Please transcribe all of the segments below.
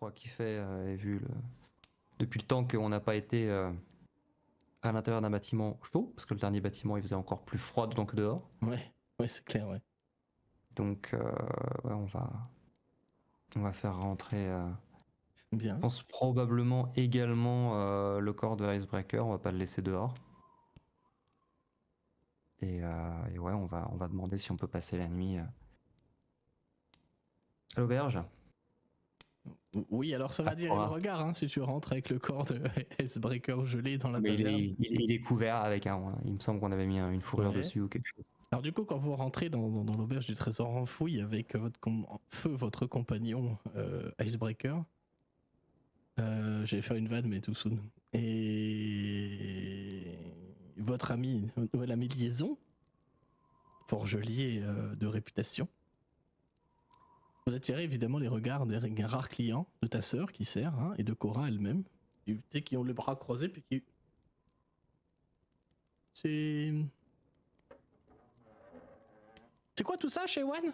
crois qu'il fait, et vu depuis le temps qu'on n'a pas été à l'intérieur d'un bâtiment chaud, parce que le dernier bâtiment il faisait encore plus froid dedans que dehors. Ouais, c'est clair, ouais. Donc ouais, on va faire rentrer, je Bien. pense probablement également le corps de Icebreaker, on va pas le laisser dehors. Et ouais, on va demander si on peut passer la nuit à l'auberge. Oui, alors ça va dire le regard, hein, si tu rentres avec le corps de Icebreaker gelé dans la Mais taverne. il est couvert avec il me semble qu'on avait mis une fourrure Ouais. dessus ou quelque chose. Alors du coup, quand vous rentrez dans l'auberge du trésor enfoui avec votre compagnon Icebreaker, j'allais faire une vanne mais tout soon. Et votre nouvel ami de liaison, forgelier de réputation, vous attirez évidemment les regards des rares clients de ta sœur qui sert, hein, et de Cora elle-même, qui ont les bras croisés puis qui... C'est quoi tout ça chez Wan?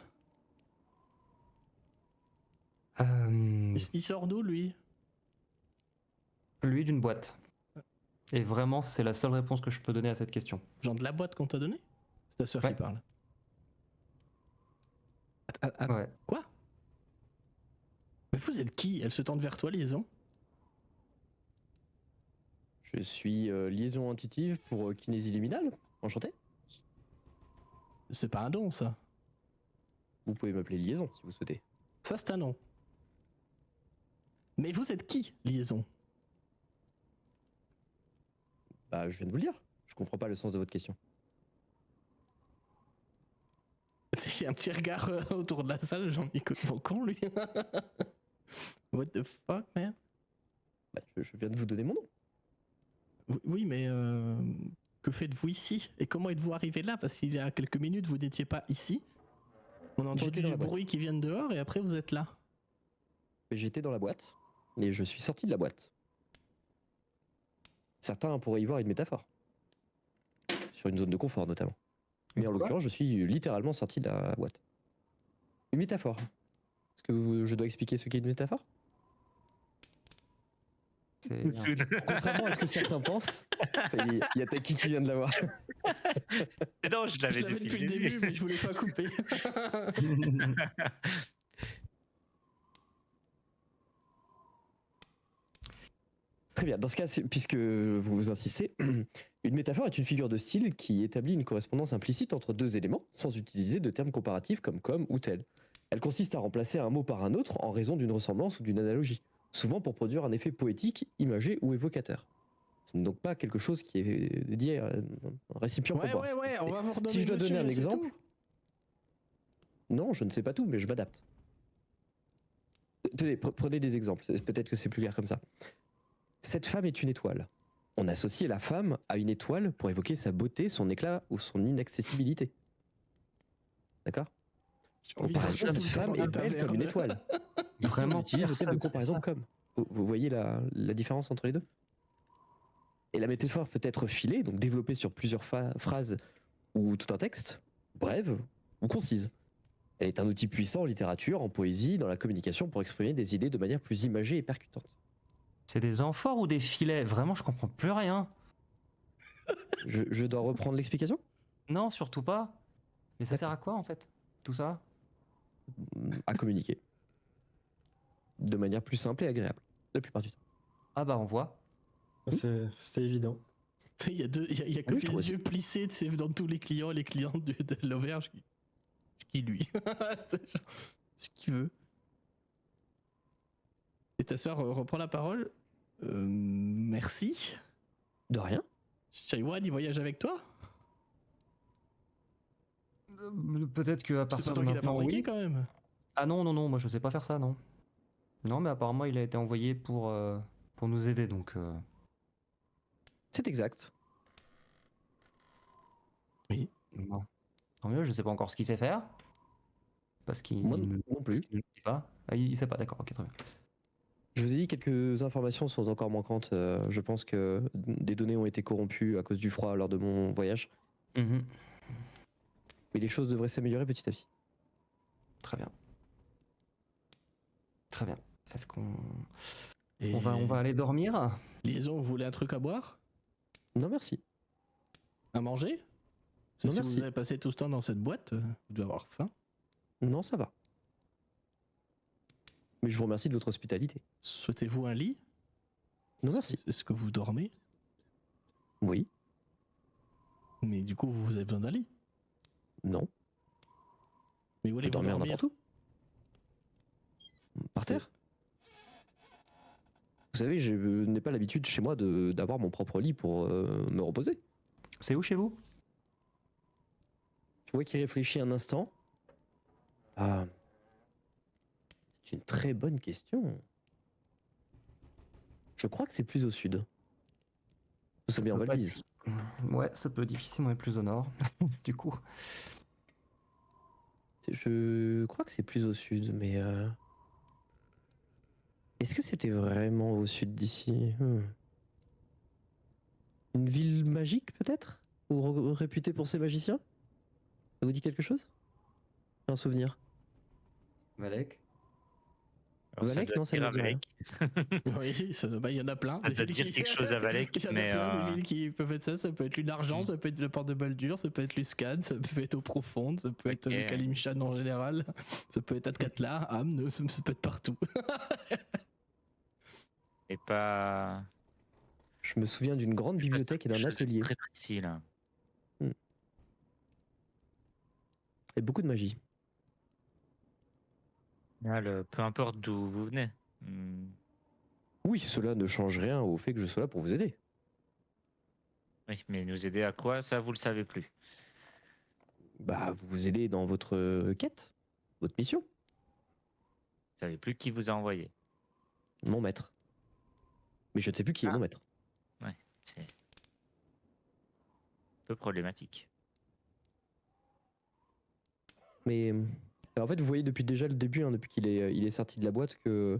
Il sort d'où lui? Lui d'une boîte. Et vraiment, c'est la seule réponse que je peux donner à cette question. Genre de la boîte qu'on t'a donnée? C'est ta sœur qui parle. Ouais. Quoi? Mais vous êtes qui? Elle se tend vers toi, liaison. Je suis liaison intuitive pour kinésie luminale. Enchanté. C'est pas un don, ça. Vous pouvez m'appeler liaison si vous souhaitez. Ça, c'est un nom. Mais vous êtes qui, liaison? Bah, je viens de vous le dire. Je comprends pas le sens de votre question. Il y a un petit regard autour de la salle, j'en écoute mon con, lui. What the fuck, man? Bah, je viens de vous donner mon nom. Oui, mais que faites-vous ici? Et comment êtes-vous arrivé là? Parce qu'il y a quelques minutes, vous n'étiez pas ici. On a entendu du bruit qui vient de dehors et après vous êtes là. J'étais dans la boîte et je suis sorti de la boîte. Certains pourraient y voir une métaphore. Sur une zone de confort notamment. Mais en l'occurrence, je suis littéralement sorti de la boîte. Une métaphore. Est-ce que je dois expliquer ce qu'est une métaphore? Contrairement à ce que certains pensent, il y a Taki qui vient de l'avoir. Non, je l'avais depuis le début, mais je voulais pas couper. Très bien, dans ce cas, puisque vous insistez, une métaphore est une figure de style qui établit une correspondance implicite entre deux éléments, sans utiliser de termes comparatifs comme ou tel. Elle consiste à remplacer un mot par un autre en raison d'une ressemblance ou d'une analogie, souvent pour produire un effet poétique, imagé ou évocateur. Ce n'est donc pas quelque chose qui est dédié à un récipient pour boire. Ouais, on va vous redonner. Si je dois donner un exemple... Non, je ne sais pas tout, mais je m'adapte. Tenez, prenez des exemples, peut-être que c'est plus clair comme ça. Cette femme est une étoile. On associe la femme à une étoile pour évoquer sa beauté, son éclat ou son inaccessibilité. D'accord? Comparaison, cette femme est belle comme une étoile. Ici, on utilise le terme de comparaison comme. Vous voyez la différence entre les deux? Et la métaphore peut être filée, donc développée sur plusieurs phrases ou tout un texte, brève ou concise. Elle est un outil puissant en littérature, en poésie, dans la communication pour exprimer des idées de manière plus imagée et percutante. C'est des amphores ou des filets? Vraiment, je comprends plus rien. Je dois reprendre l'explication? Non, surtout pas. Mais ça sert à quoi en fait, tout ça? À communiquer. De manière plus simple et agréable, la plupart du temps. Ah bah on voit. C'est évident. Il y a que les yeux plissés dans tous les clients de l'auberge qui lui. Ce qu'il veut. Et ta sœur reprend la parole. Merci. De rien. Shaiwan, il voyage avec toi? Peut-être qu'à partir de maintenant, oui. Quand même. Ah non, moi je sais pas faire ça, non. Non, mais apparemment il a été envoyé pour nous aider, donc... C'est exact. Oui. Bon. Tant mieux, je sais pas encore ce qu'il sait faire. Parce qu'il Moi non plus. Il ne dit pas. Ah, il sait pas, d'accord, ok, très bien. Je vous ai dit quelques informations sont encore manquantes. Je pense que des données ont été corrompues à cause du froid lors de mon voyage. Mais les choses devraient s'améliorer petit à petit. Très bien. Très bien. Est-ce qu'on Et on va aller dormir? Liaison, vous voulez un truc à boire? Non, merci. À manger? Non, Si vous merci. avez passé tout ce temps dans cette boîte, vous devez avoir faim. Non, ça va. Mais je vous remercie de votre hospitalité. Souhaitez-vous un lit? Non, merci. Est-ce que vous dormez? Oui. Mais du coup, vous avez besoin d'un lit. Non. Mais où Je allez-vous dormir dormir? n'importe où. Par terre. Vous savez, je n'ai pas l'habitude chez moi d'avoir mon propre lit pour me reposer. C'est où chez vous? Tu vois qu'il réfléchit un instant. Ah. C'est une très bonne question. Je crois que c'est plus au sud. C'est bien en peut pas Valbise. Ouais, ça peut difficilement être plus au nord, du coup. Je crois que c'est plus au sud, mais... Est-ce que c'était vraiment au sud d'ici? Une ville magique, peut-être? Ou réputée pour ses magiciens? Ça vous dit quelque chose? J'ai un souvenir. Malek? Alors, ça Valek? doit Non, ça dire ne à me dit rien. Valek. Oui, il y en a plein. Ça doit dire quelque chose à Valek, Il y en a mais plein des villes qui peuvent être ça. Ça peut être l'une Argent, Mm. ça peut être le port de Baldur, ça peut être l'Uscade, ça peut être Eau Profonde, ça peut être Ok. le Kalimshan en général, ça peut être Atkatla, Amne, ça peut être partout. et pas. Je me souviens d'une grande pas bibliothèque et d'un quelque chose de atelier. Très précis là. Et beaucoup de magie. Là, peu importe d'où vous venez. Oui, cela ne change rien au fait que je sois là pour vous aider. Oui, mais nous aider à quoi? Ça, vous le savez plus. Bah, vous aider dans votre quête, votre mission. Vous savez plus qui vous a envoyé. Mon maître. Mais je ne sais plus qui est Ah. mon maître. C'est un peu problématique. Mais en fait, vous voyez depuis déjà le début, hein, depuis qu'il est sorti de la boîte, que,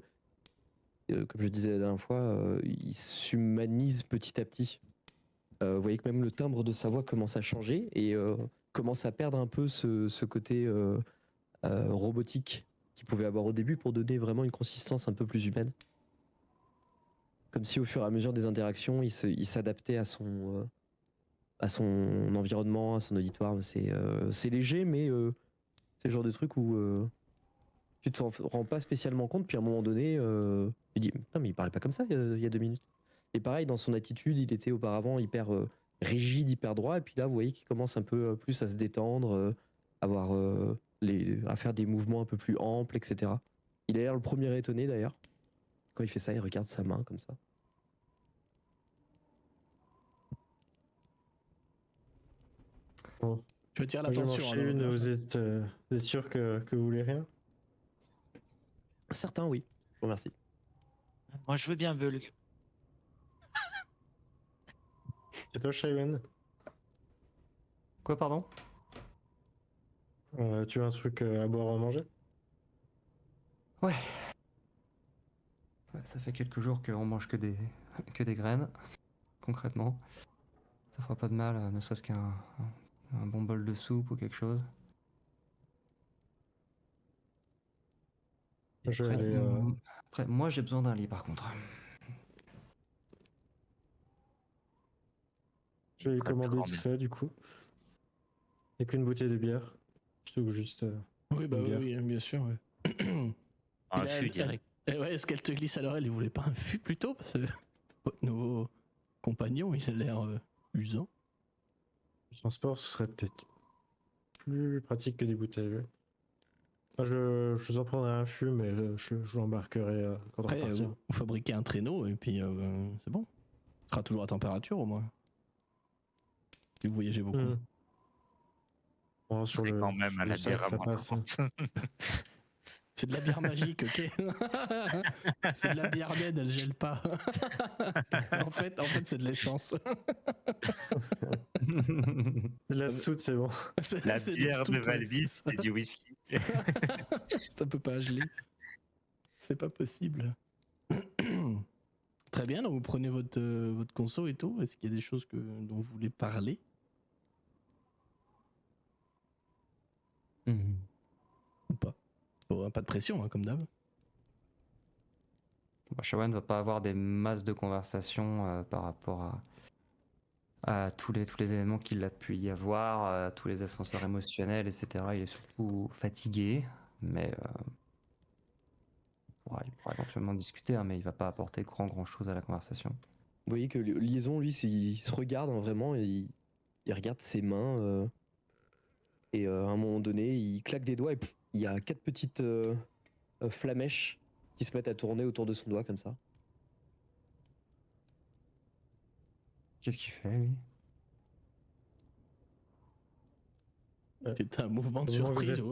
comme je disais la dernière fois, il s'humanise petit à petit. Vous voyez que même le timbre de sa voix commence à changer et commence à perdre un peu ce côté robotique qu'il pouvait avoir au début pour donner vraiment une consistance un peu plus humaine. Comme si au fur et à mesure des interactions, il s'adaptait à son environnement, à son auditoire. C'est léger, mais c'est le genre de truc où tu te rends pas spécialement compte, puis à un moment donné, tu dis putain, mais il parlait pas comme ça il y a 2 minutes. Et pareil, dans son attitude, il était auparavant hyper rigide, hyper droit, et puis là, vous voyez qu'il commence un peu plus à se détendre, à faire des mouvements un peu plus amples, etc. Il a l'air le premier étonné d'ailleurs. Quand il fait ça, il regarde sa main comme ça. Bon, Je tire moi, je vais l'attention. manger alors, une, bien vous sûr. êtes sûr que vous voulez rien? Certains, oui. Je vous remercie. Moi, je veux bien Vulg. Et toi, Shaven? Quoi, pardon? Tu veux un truc à boire ou à manger? Ouais. Ouais, ça fait quelques jours qu'on mange que des graines, concrètement. Ça fera pas de mal, ne serait-ce un bon bol de soupe ou quelque chose. Et Je vais aller, après, moi j'ai besoin d'un lit par contre. je vais lui Très commander grand tout bien. ça, du coup. Et qu'une bouteille de bière. Ou juste Oui, bah une bière. oui, bien sûr. Ouais. Un Il a- fût direct. Ouais, est-ce qu'elle te glisse à l'oreille? Il voulait pas un fût plutôt? Parce que votre nouveau compagnon, il a l'air usant. Le transport, ce serait peut-être plus pratique que des bouteilles. Ouais. Moi, je vous en prendrai un fût, mais je l'embarquerai quand on Après, repartira. vous fabriquez un traîneau et puis c'est bon. Ce sera toujours à température au moins. Si vous voyagez beaucoup. Hmm. Bon, sur C'est le, quand même sur à le la sac, bière à ça moins passe. 30. C'est de la bière magique, ok. C'est de la bière naine, elle gèle pas. en fait, c'est de l'essence. La stout, c'est bon. La C'est bière stout, de ouais, Valvis, ça. c'est du whisky. Ça peut pas geler. C'est pas possible. Très bien, donc vous prenez votre conso et tout. Est-ce qu'il y a des choses dont vous voulez parler? Ou pas? Bon, pas de pression, hein, comme d'hab. Shawan va pas avoir des masses de conversations par rapport à tous les événements qu'il a pu y avoir, à tous les ascenseurs émotionnels, etc. Il est surtout fatigué, mais il pourra éventuellement discuter, hein, mais il va pas apporter grand chose à la conversation. Vous voyez que Liaison, lui, il se regarde hein, vraiment, et il regarde ses mains, et à un moment donné, il claque des doigts et pff, il y a 4 petites flamèches qui se mettent à tourner autour de son doigt comme ça. Qu'est-ce qu'il fait, lui? C'était un mouvement de Comment vous surprise. êtes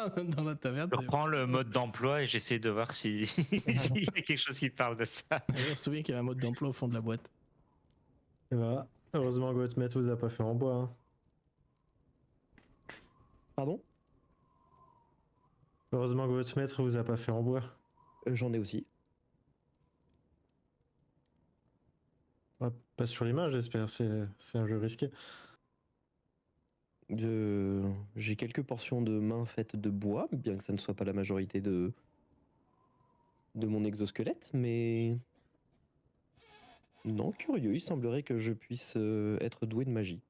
pas fait, Dans la taverne. Je reprends le mode d'emploi et j'essaie de voir s'il y a quelque chose qui parle de ça. On se souvient qu'il y avait un mode d'emploi au fond de la boîte. Et voilà. Heureusement que votre maître vous a pas fait en bois. Hein. Pardon? Heureusement que votre maître vous a pas fait en bois. J'en ai aussi. Ouais, pas sur l'image, j'espère. C'est un jeu risqué. J'ai quelques portions de mains faites de bois, bien que ça ne soit pas la majorité de mon exosquelette, mais non, curieux, il semblerait que je puisse être doué de magie.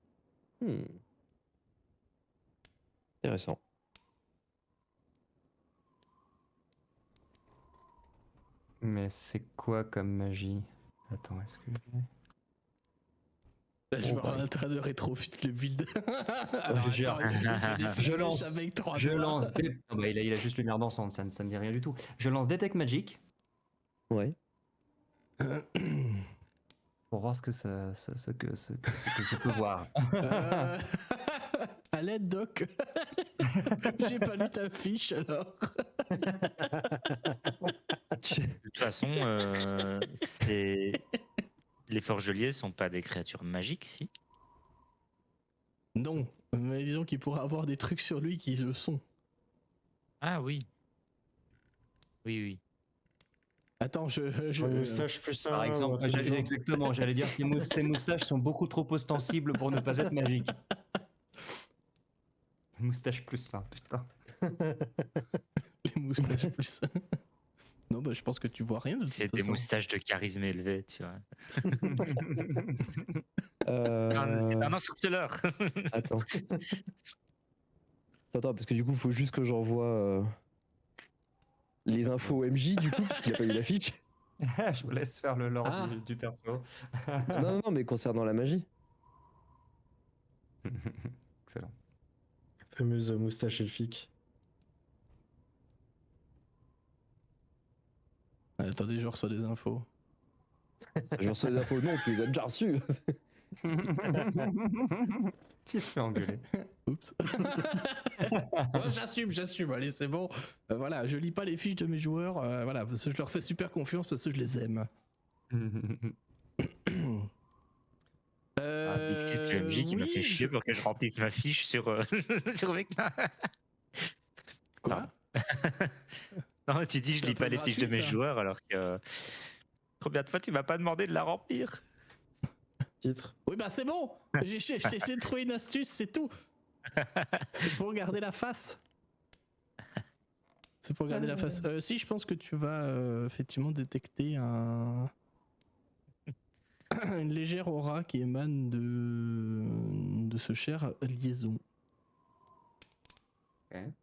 Intéressant. Mais c'est quoi comme magie? Attends, est-ce que... Je Bon, vois bah, en train de rétrofit le build. Je lance- avec 3 Je lance... Ah bah, il a juste lumière dansante, ça me dit rien du tout. Je lance Detect Magic Ouais. pour voir ce que je peux voir. À l'aide, Doc. J'ai pas lu ta fiche alors. De toute façon, les forgeliers sont pas des créatures magiques, si? Non, mais disons qu'il pourrait avoir des trucs sur lui qui le sont. Ah oui. Oui. Attends, Un moustache plus Par un, exemple, ou un truc du genre. exactement, j'allais dire ces moustaches sont beaucoup trop ostensibles pour ne pas être magiques. Moustache plus ça, putain. les moustaches plus. Non, bah je pense que tu vois rien. De C'est toute des façon. moustaches de charisme élevé, tu vois. Euh, C'est un sorceleur. Attends. Attends, parce que du coup, il faut juste que j'envoie les infos au MJ, du coup, parce qu'il a pas eu la fiche. Je vous laisse faire le lore Ah. du perso. Non, mais concernant la magie. Excellent. Fameuse moustache elfique. Attendez, je reçois des infos. Je reçois les infos, non, tu les as déjà reçues. Qui se fait engueuler? Oups. Oh, j'assume, allez, c'est bon. Voilà, je lis pas les fiches de mes joueurs, voilà, parce que je leur fais super confiance, parce que je les aime. Dixit, le MJ qui me fait chier pour que je remplisse ma fiche sur Vecna. Quoi? Non, tu dis C'est je un lis peu pas les fiches de gratuit, mes ça. joueurs alors que... Combien de fois tu m'as pas demandé de la remplir? Titre. Oui, bah c'est bon. J'ai essayé de trouver une astuce, c'est tout. C'est pour garder la face. C'est pour garder la face. Si, je pense que tu vas effectivement détecter une légère aura qui émane de ce cher liaison.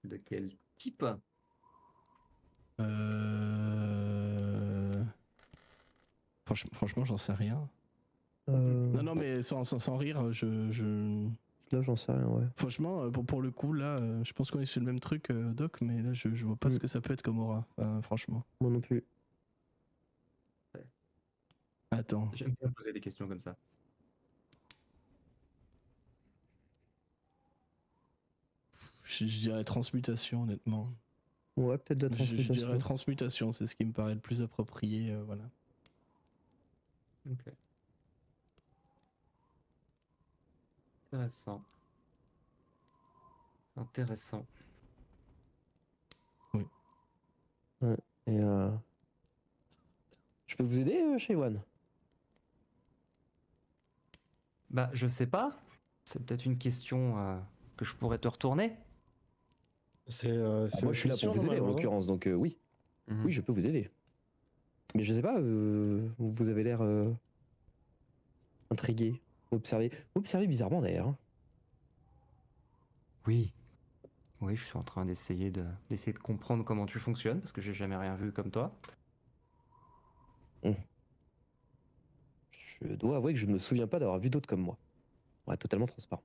De quel type? Franchement, j'en sais rien. Non, mais sans rire, Là, j'en sais rien, ouais. franchement, pour le coup, là, je pense qu'on est sur le même truc, Doc, mais là, je vois pas ce que ça peut être comme aura, franchement. Moi non plus. Attends. J'aime bien poser des questions comme ça. Je dirais transmutation, honnêtement. Ouais, peut-être de la Je transmutation. dirais transmutation, c'est ce qui me paraît le plus approprié, voilà. Ok. Intéressant. Intéressant. Et je peux vous aider, Shaywan? Bah, je sais pas. C'est peut-être une question que je pourrais te retourner. C'est Moi, je suis là pour vous aider, en normalement, non l'occurrence, donc oui. Oui, je peux vous aider. Mais je sais pas, vous avez l'air intrigué. Observez bizarrement d'ailleurs. Hein. Oui. Oui, je suis en train d'essayer de comprendre comment tu fonctionnes, parce que j'ai jamais rien vu comme toi. Je dois avouer que je ne me souviens pas d'avoir vu d'autres comme moi. Ouais, totalement transparent.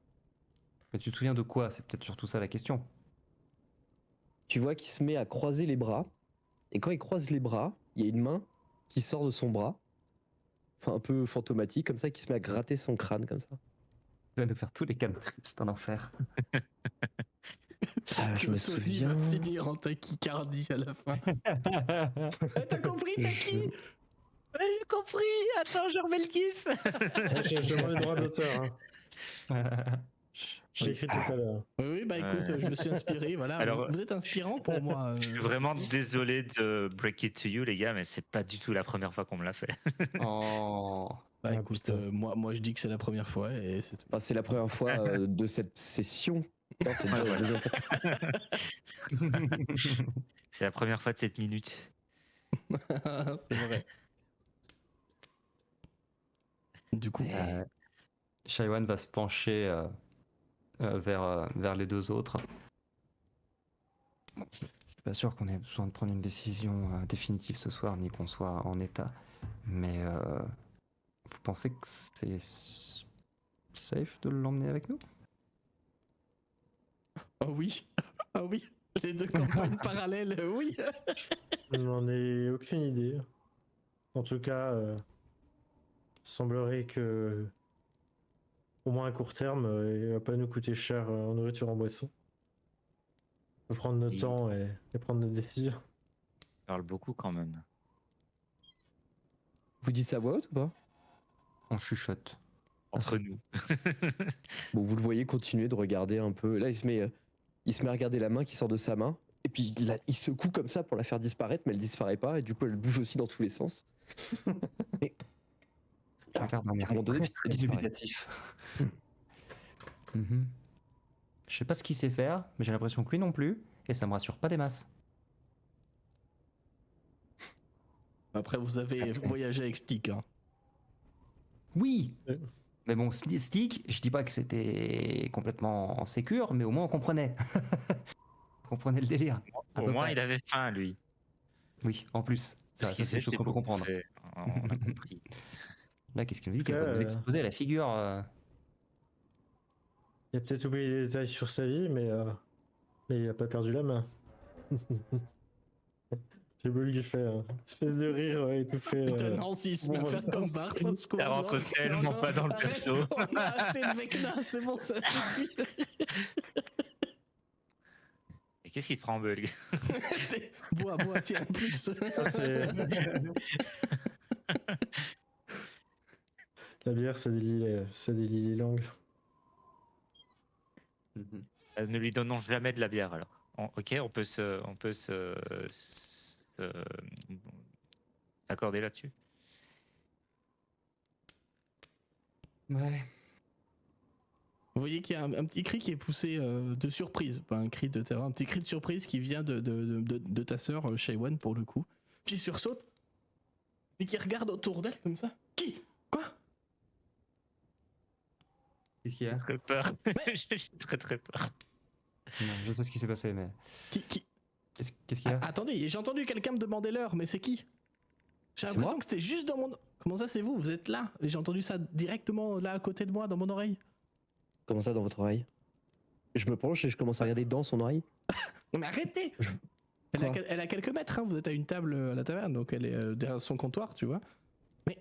Mais tu te souviens de quoi? C'est peut-être surtout ça la question. Tu vois qu'il se met à croiser les bras. Et quand il croise les bras, il y a une main qui sort de son bras. Enfin, un peu fantomatique, comme ça, qui se met à gratter son crâne, comme ça. Tu vas nous faire tous les cantrips, c'est un enfer. Je me souviens. va finir en tachycardie à la fin. T'as compris, Taki? Ouais, j'ai compris. Attends, je remets le gif. J'ai demandé le droit d'auteur. Hein. Je l'ai écrit tout à l'heure. Oui, bah écoute, je me suis inspiré, voilà. Alors, vous êtes inspirant pour moi. Je suis vraiment désolé de break it to you, les gars, mais c'est pas du tout la première fois qu'on me l'a fait. Oh. Bah Ah, écoute, putain. moi je dis que c'est la première fois et c'est tout. Enfin, c'est la première fois de cette session. Non, c'est déjà la deuxième fois. C'est la première fois de cette minute. C'est vrai. Du coup, Shaiwan va se pencher vers les deux autres. Je suis pas sûr qu'on ait besoin de prendre une décision définitive ce soir, ni qu'on soit en état. Mais vous pensez que c'est safe de l'emmener avec nous? oh oui, ah oui, les deux campagnes parallèles, oui. Je n'en ai aucune idée. En tout cas, semblerait que, au moins à court terme, il va pas nous coûter cher en nourriture, en boisson. On peut prendre notre Oui. temps et prendre nos décisions. On parle beaucoup quand même. Vous dites ça à voix haute ou pas? On chuchote. Entre nous. Bon, vous le voyez continuer de regarder un peu. Là, il se met à regarder la main qui sort de sa main. Et puis, il secoue comme ça pour la faire disparaître, mais elle disparaît pas. Et du coup, elle bouge aussi dans tous les sens. Et... Regarde, à un moment donné, elle disparaît. dubitatif. Mhm. Je sais pas ce qu'il sait faire, mais j'ai l'impression que lui non plus, et ça me rassure pas des masses. Après, vous avez voyagé avec Stick. Hein. Oui. Ouais. Mais bon, Stick, je dis pas que c'était complètement sécure, mais au moins on comprenait. On comprenait le délire. à Au peu moins, près. il avait faim, lui. Oui, en plus. Parce Ça qu'il c'est des choses s'était qu'on peut beaucoup comprendre. fait. On a compris. Là, qu'est-ce qu'il nous dit? En tout Qu'elle va cas, nous exploser la figure. Il a peut-être oublié des détails sur sa vie, mais il a pas perdu la main. C'est beau lui fait espèce de rire étouffé. Putain, non, s'il se met à bon, faire non, comme Bart, c'est- au secours, Ça rentre non. tellement Non, pas dans le arrête, perso. On a assez de Vecna, c'est bon, ça suffit. Et qu'est-ce qui te prend, Bug? bois, tiens, en plus. Ah, c'est- La bière, ça délie les langues. Ne lui donnons jamais de la bière, alors. Ok, on peut s'accorder là-dessus. Ouais. Vous voyez qu'il y a un petit cri qui est poussé de surprise, pas un cri de terreur, un petit cri de surprise qui vient de ta sœur Shaiwan pour le coup, qui sursaute et qui regarde autour d'elle comme ça. Qui? Quoi? Qu'est-ce qu'il y a? Très peur. J'ai très peur. Non, je sais ce qui s'est passé, mais. Qui? Qu'est-ce qu'il y a? Attendez, j'ai entendu quelqu'un me demander l'heure, mais c'est qui? J'ai C'est l'impression moi que c'était juste dans mon... Comment ça c'est vous? Vous êtes là? Et j'ai entendu ça directement là à côté de moi, dans mon oreille. Comment ça dans votre oreille? Je me penche et je commence à regarder dans son oreille. Non mais arrêtez! Quoi Elle a quelques mètres, hein. Vous êtes à une table à la taverne, donc elle est derrière son comptoir, tu vois. Mais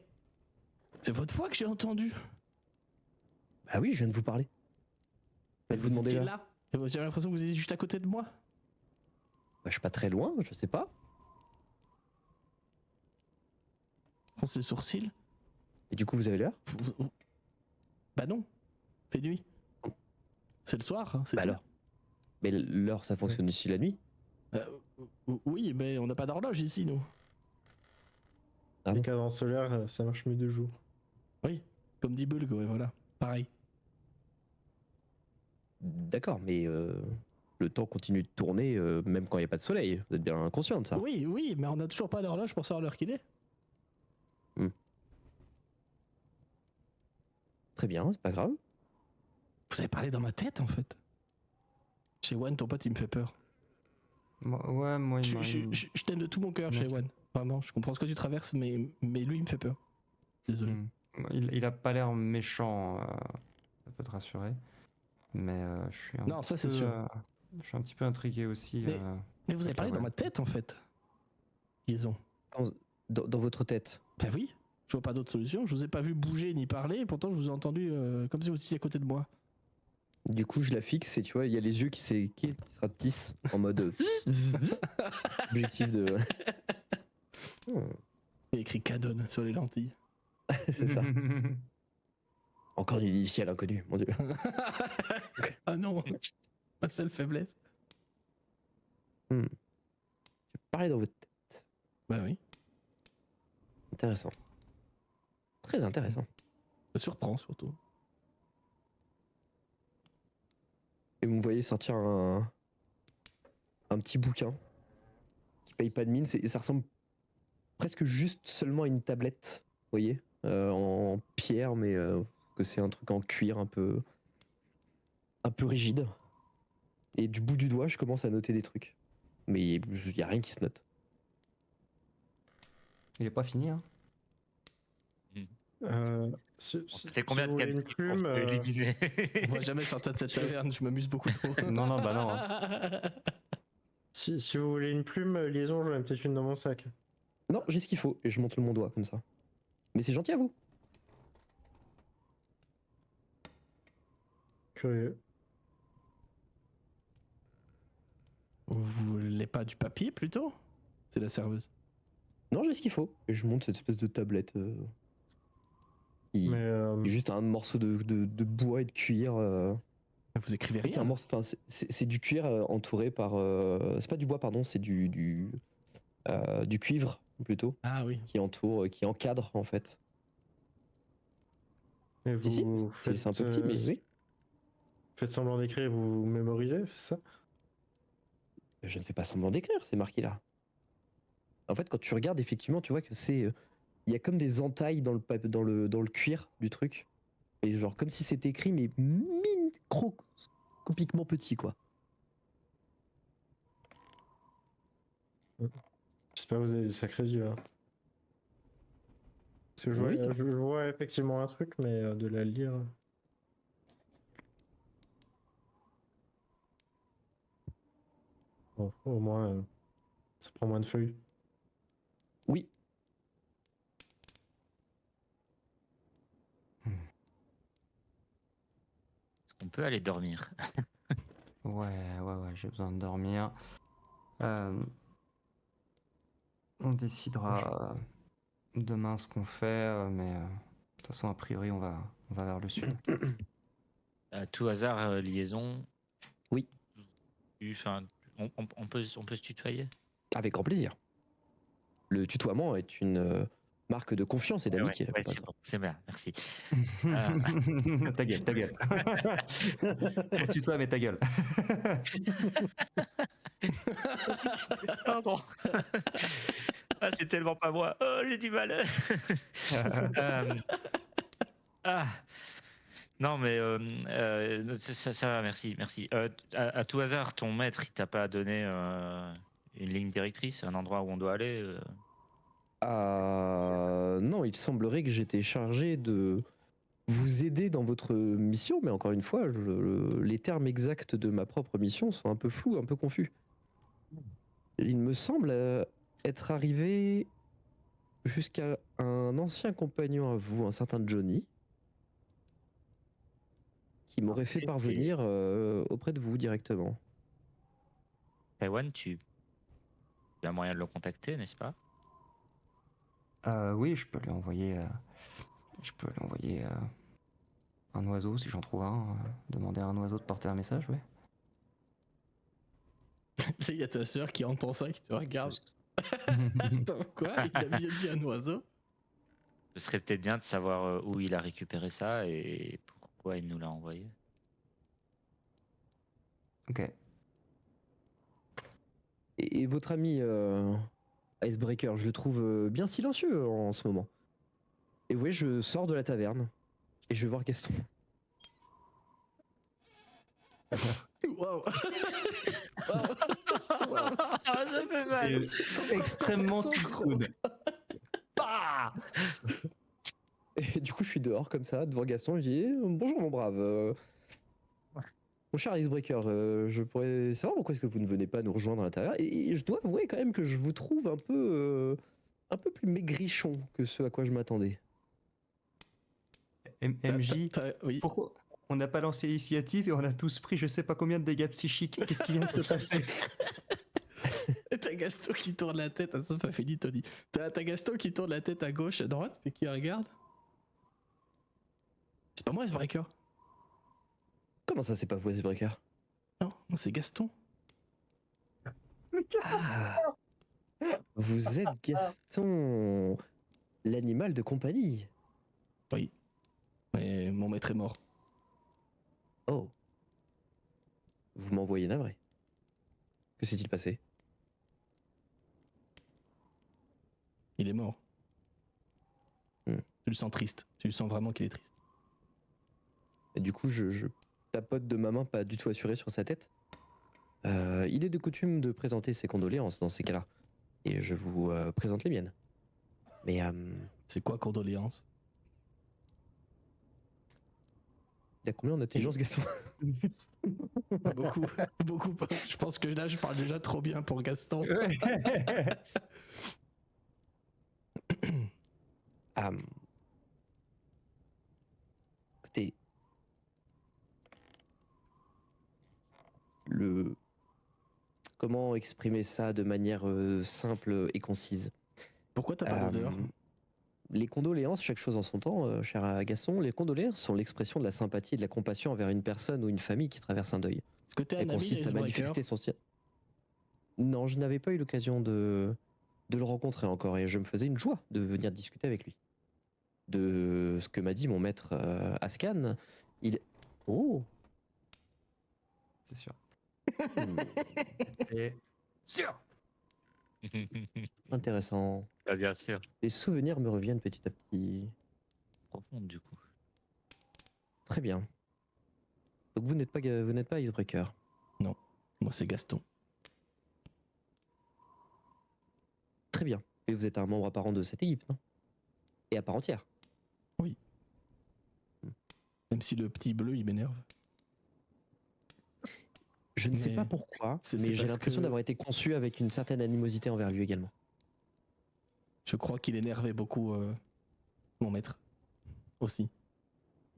c'est votre voix que j'ai entendue. Bah oui, je viens de vous parler. Vous demandez étiez là. là. Et j'ai l'impression que vous étiez juste à côté de moi. Bah, je suis pas très loin, je sais pas. Fronce les sourcils. Et du coup, vous avez l'heure? Bah non. Fait nuit. C'est le soir, hein, c'est Bah tout. alors. Mais l'heure, ça fonctionne ici la nuit. Oui, mais on n'a pas d'horloge ici, nous. Ah Les bon cadences solaires, ça marche mieux de jour. Oui, comme dit Bulg, ouais, voilà. Pareil. D'accord, mais le temps continue de tourner même quand il n'y a pas de soleil. Vous êtes bien conscient de ça. Oui, mais on n'a toujours pas d'horloge pour savoir l'heure qu'il est. Très bien, c'est pas grave. Vous avez parlé dans ma tête en fait. Chez One, ton pote, il me fait peur. Ouais, moi, il Je t'aime de tout mon cœur, Ok. chez One. Vraiment, je comprends ce que tu traverses, mais lui, il me fait peur. Désolé. il a pas l'air méchant, ça peut te rassurer. Mais je suis un Non, ça, c'est peu, sûr. je suis un petit peu intrigué aussi. Mais vous avez avec parlé la dans ma tête en fait. Liaison. Dans votre tête. Bah oui, je vois pas d'autre solution. Je vous ai pas vu bouger ni parler, et pourtant je vous ai entendu comme si vous étiez à côté de moi. Du coup, je la fixe et tu vois, il y a les yeux qui se rapetissent en mode objectif de. Il y a écrit Canon sur les lentilles. C'est ça. Encore une initiale inconnue, mon dieu. Ah non, ma seule faiblesse. Parlez dans votre tête. Bah oui, Intéressant. Très intéressant. ça surprend surtout. Et vous me voyez sortir un petit bouquin qui paye pas de mine. Ça ressemble presque juste seulement à une tablette, vous voyez, en pierre, mais que c'est un truc en cuir un peu rigide. Et du bout du doigt, je commence à noter des trucs. Mais il y a rien qui se note. Il est pas fini, hein. C'était combien de vous voulez une captifs pour plume, se éliminer On va jamais sortir de cette taverne, je m'amuse beaucoup trop. Non, non, bah non, hein. si vous voulez une plume, liaison, j'en ai peut-être une dans mon sac. Non, j'ai ce qu'il faut et je montre mon doigt comme ça. Mais c'est gentil à vous. Curieux. Vous voulez pas du papier plutôt? C'est la serveuse. Non, j'ai ce qu'il faut. Et je monte cette espèce de tablette. Qui Mais est juste un morceau de bois et de cuir. Vous écrivez En fait, c'est un rien. morceau. Enfin, c'est du cuir entouré par. C'est pas du bois, pardon. C'est du cuivre plutôt Ah oui. qui entoure, qui encadre en fait. mais Si, si, vous c'est un peu petit, mais oui. faites semblant d'écrire, vous mémorisez, c'est ça? Je ne fais pas semblant d'écrire, c'est marqué là. En fait, quand tu regardes, effectivement, tu vois que c'est. Il y a comme des entailles dans le cuir du truc. Et genre, comme si c'était écrit, mais microscopiquement petit, quoi. J'espère que vous avez des sacrés yeux. Hein. Parce que Oui, ça. je vois effectivement un truc, mais de la lire. Bon, au moins, ça prend moins de feuilles. Oui. Est-ce qu'on peut aller dormir? Ouais, j'ai besoin de dormir. On décidera demain ce qu'on fait, mais de toute façon, a priori, on va vers le sud. À tout hasard, liaison. Oui. Enfin, on peut se tutoyer? Avec grand plaisir. Le tutoiement est une marque de confiance et d'amitié. Ouais, la plupart c'est du temps. bon, c'est bien, merci. Ta gueule, ta gueule. On se tutoie, mais ta gueule. Pardon. Ah, c'est tellement pas moi. Oh, j'ai du mal. Ah. Non, mais ça va, merci. À tout hasard, ton maître, il t'a pas donné une ligne directrice, un endroit où on doit aller Non, il semblerait que j'étais chargé de vous aider dans votre mission, mais encore une fois, les termes exacts de ma propre mission sont un peu flous, un peu confus. Il me semble être arrivé jusqu'à un ancien compagnon à vous, un certain Johnny, qui m'aurait fait parvenir auprès de vous directement. Taïwan, tu as moyen de le contacter, n'est-ce pas? Oui, je peux lui envoyer. Un oiseau si j'en trouve un. Demander à un oiseau de porter un message, ouais. Tu sais, il y a ta sœur qui entend ça, qui te regarde. Attends, quoi? Il a bien dit un oiseau? Ce serait peut-être bien de savoir où il a récupéré ça et pourquoi il nous l'a envoyé. Ok. Et votre ami Icebreaker, je le trouve bien silencieux en ce moment. Et vous voyez, je sors de la taverne et je vais voir Gaston. Waouh. Ah, ça fait mal. Extrêmement tissoud. Bah Et du coup, je suis dehors comme ça, devant Gaston. Je dis bonjour, mon brave. Mon cher Icebreaker, je pourrais savoir pourquoi est-ce que vous ne venez pas nous rejoindre à l'intérieur. Et je dois avouer quand même que je vous trouve un peu plus maigrichon que ce à quoi je m'attendais. MJ, Oui. pourquoi on n'a pas lancé l'initiative et on a tous pris je sais pas combien de dégâts psychiques? Qu'est-ce qui vient de se passer? T'as Gaston qui tourne la tête, ça pas fini Tony. T'as Gaston qui tourne la tête à gauche, à droite, et qui regarde. C'est pas moi Icebreaker. Comment ça, c'est pas vous, Icebreaker? Non, c'est Gaston. Ah, vous êtes Gaston, l'animal de compagnie. Oui. Mais mon maître est mort. Oh. Vous m'envoyez navré. Que s'est-il passé? Il est mort. Hmm. Tu le sens triste. Tu le sens vraiment qu'il est triste. Et du coup, je tapote de ma main, pas du tout assuré sur sa tête. Il est de coutume de présenter ses condoléances dans ces cas-là. Et je vous présente les miennes. Mais C'est quoi condoléances? il a combien d'intelligence, Gaston? Pas beaucoup. Beaucoup pas. Je pense que là, je parle déjà trop bien pour Gaston. Écoutez, comment exprimer ça de manière simple et concise? Pourquoi t'as pas d'odeur? Les condoléances, chaque chose en son temps, cher Gaston, les condoléances sont l'expression de la sympathie et de la compassion envers une personne ou une famille qui traverse un deuil. Est-ce que t'es Elle un ami consiste à Icebreaker? manifester son soutien. Non, je n'avais pas eu l'occasion de le rencontrer encore et je me faisais une joie de venir discuter avec lui. De ce que m'a dit mon maître Ascan, il... Oh. C'est sûr. Hmm, Et... sûr. intéressant. Ah, bien sûr. Les souvenirs me reviennent petit à petit. Profonde du coup. Très bien. Donc vous n'êtes pas Icebreaker. Moi, c'est Gaston. Très bien. Et vous êtes un membre apparent de cette équipe, non? Et à part entière. Même si le petit bleu, il m'énerve. Je ne sais Mais pas pourquoi, c'est mais j'ai parce l'impression que- d'avoir été conçu avec une certaine animosité envers lui également. Je crois qu'il énervait beaucoup mon maître. Aussi.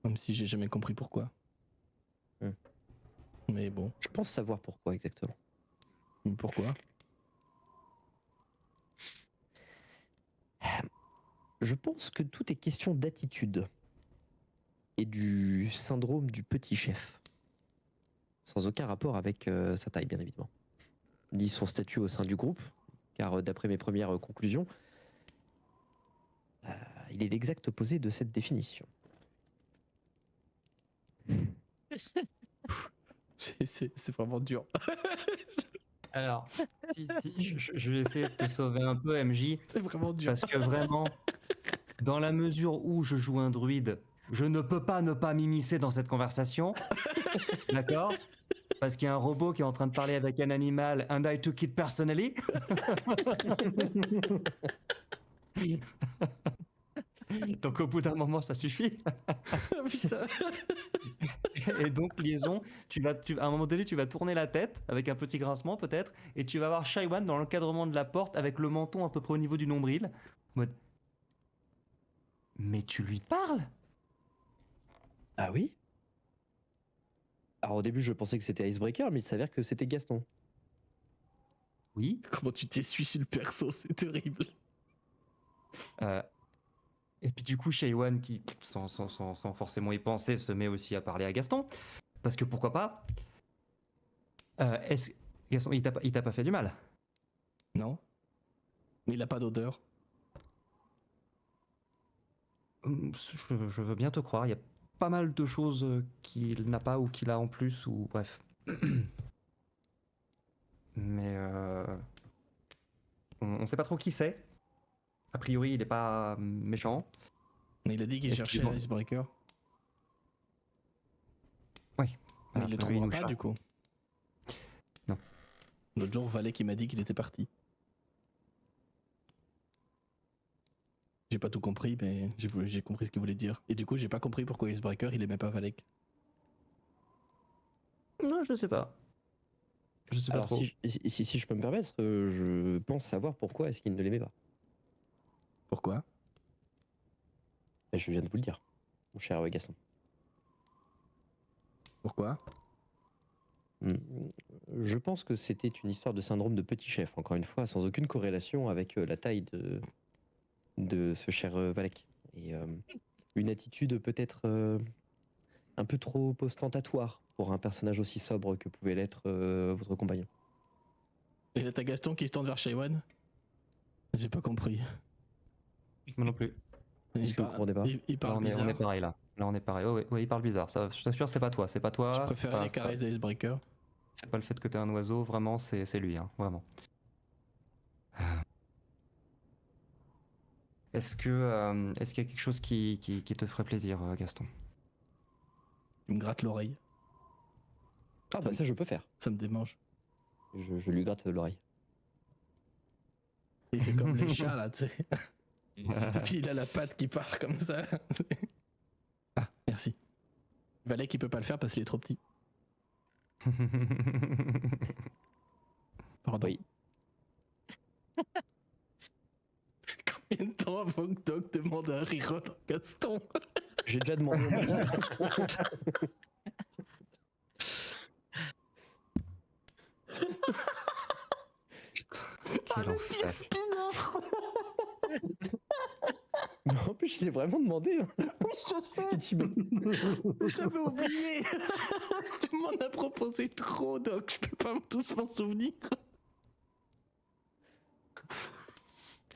Même si j'ai jamais compris pourquoi. Hmm. Mais bon. Je pense savoir pourquoi exactement. Pourquoi? Je pense que tout est question d'attitude et du syndrome du petit chef. Sans aucun rapport avec sa taille, bien évidemment. Ni son statut au sein du groupe, car d'après mes premières conclusions, il est l'exact opposé de cette définition. C'est vraiment dur. Alors, je vais essayer de te sauver un peu, MJ, C'est vraiment dur. parce que vraiment, dans la mesure où je joue un druide, je ne peux pas ne pas m'immiscer dans cette conversation. D'accord? Parce qu'il y a un robot qui est en train de parler avec un animal, and I took it personally. Donc au bout d'un moment, ça suffit. Putain. Et donc, liaison, à un moment donné, tu vas tourner la tête avec un petit grincement peut-être, et tu vas voir Shaiwan dans l'encadrement de la porte avec le menton à peu près au niveau du nombril. En mode, mais tu lui parles? Ah oui? Alors au début je pensais que c'était Icebreaker, mais il s'avère que c'était Gaston. Oui. Comment tu t'essuies sur le perso, c'est terrible. Et puis du coup, Shaiwan, qui, sans forcément y penser, se met aussi à parler à Gaston. Parce que pourquoi pas? Gaston, il t'a pas fait du mal? Non. Mais il a pas d'odeur. Je veux bien te croire. Il y a pas mal de choses qu'il n'a pas ou qu'il a en plus, ou bref. Mais on sait pas trop qui c'est. A priori, il est pas méchant. Il a dit qu'il Est-ce cherchait qu'ils ont- Icebreaker. Oui. Mais il le Après, lui, trouvera nous pas cherche. du coup. Non. L'autre jour, Valet qui m'a dit qu'il était parti. J'ai pas tout compris, mais j'ai compris ce qu'il voulait dire. Et du coup, j'ai pas compris pourquoi Icebreaker il aimait pas Valek. Non, je sais pas. Je sais pas Alors, trop. si je peux me permettre, je pense savoir pourquoi est-ce qu'il ne l'aimait pas. Pourquoi? Et je viens de vous le dire, mon cher Gaston. Pourquoi? Je pense que c'était une histoire de syndrome de petit chef, encore une fois, sans aucune corrélation avec la taille de ce cher Valek. Et une attitude peut-être un peu trop ostentatoire pour un personnage aussi sobre que pouvait l'être votre compagnon. Et là, t'as Gaston qui se tourne vers Shaywan. J'ai pas compris. Moi non plus. Est-ce que vous comprenez pas? Il Là, parle on est bizarre. pareil là. Là, on est pareil. Oh, ouais, il parle bizarre. Ça, je t'assure, c'est pas toi. C'est pas toi. Je c'est préférais pas- les c'est pas- caresses d'Icebreaker. C'est pas le fait que t'es un oiseau, vraiment, c'est lui, hein, vraiment. Est-ce qu'il y a quelque chose qui te ferait plaisir, Gaston? Il me gratte l'oreille. Ah bah ça je peux faire. Ça me démange. Je lui gratte l'oreille. Il fait comme les chats là, tu sais. Et puis il a la patte qui part comme ça. Ah, merci. Valek il peut pas le faire parce qu'il est trop petit. Pardon. Oui. Combien de temps avant que Doc demande un reroll à Gaston? J'ai déjà demandé. Quel enfer. spin-off. Mais en plus je l'ai vraiment demandé. Hein. Je sais, Et tu me- j'avais oublié. Tu m'en as proposé trop, Doc. Je peux pas tous m'en souvenir.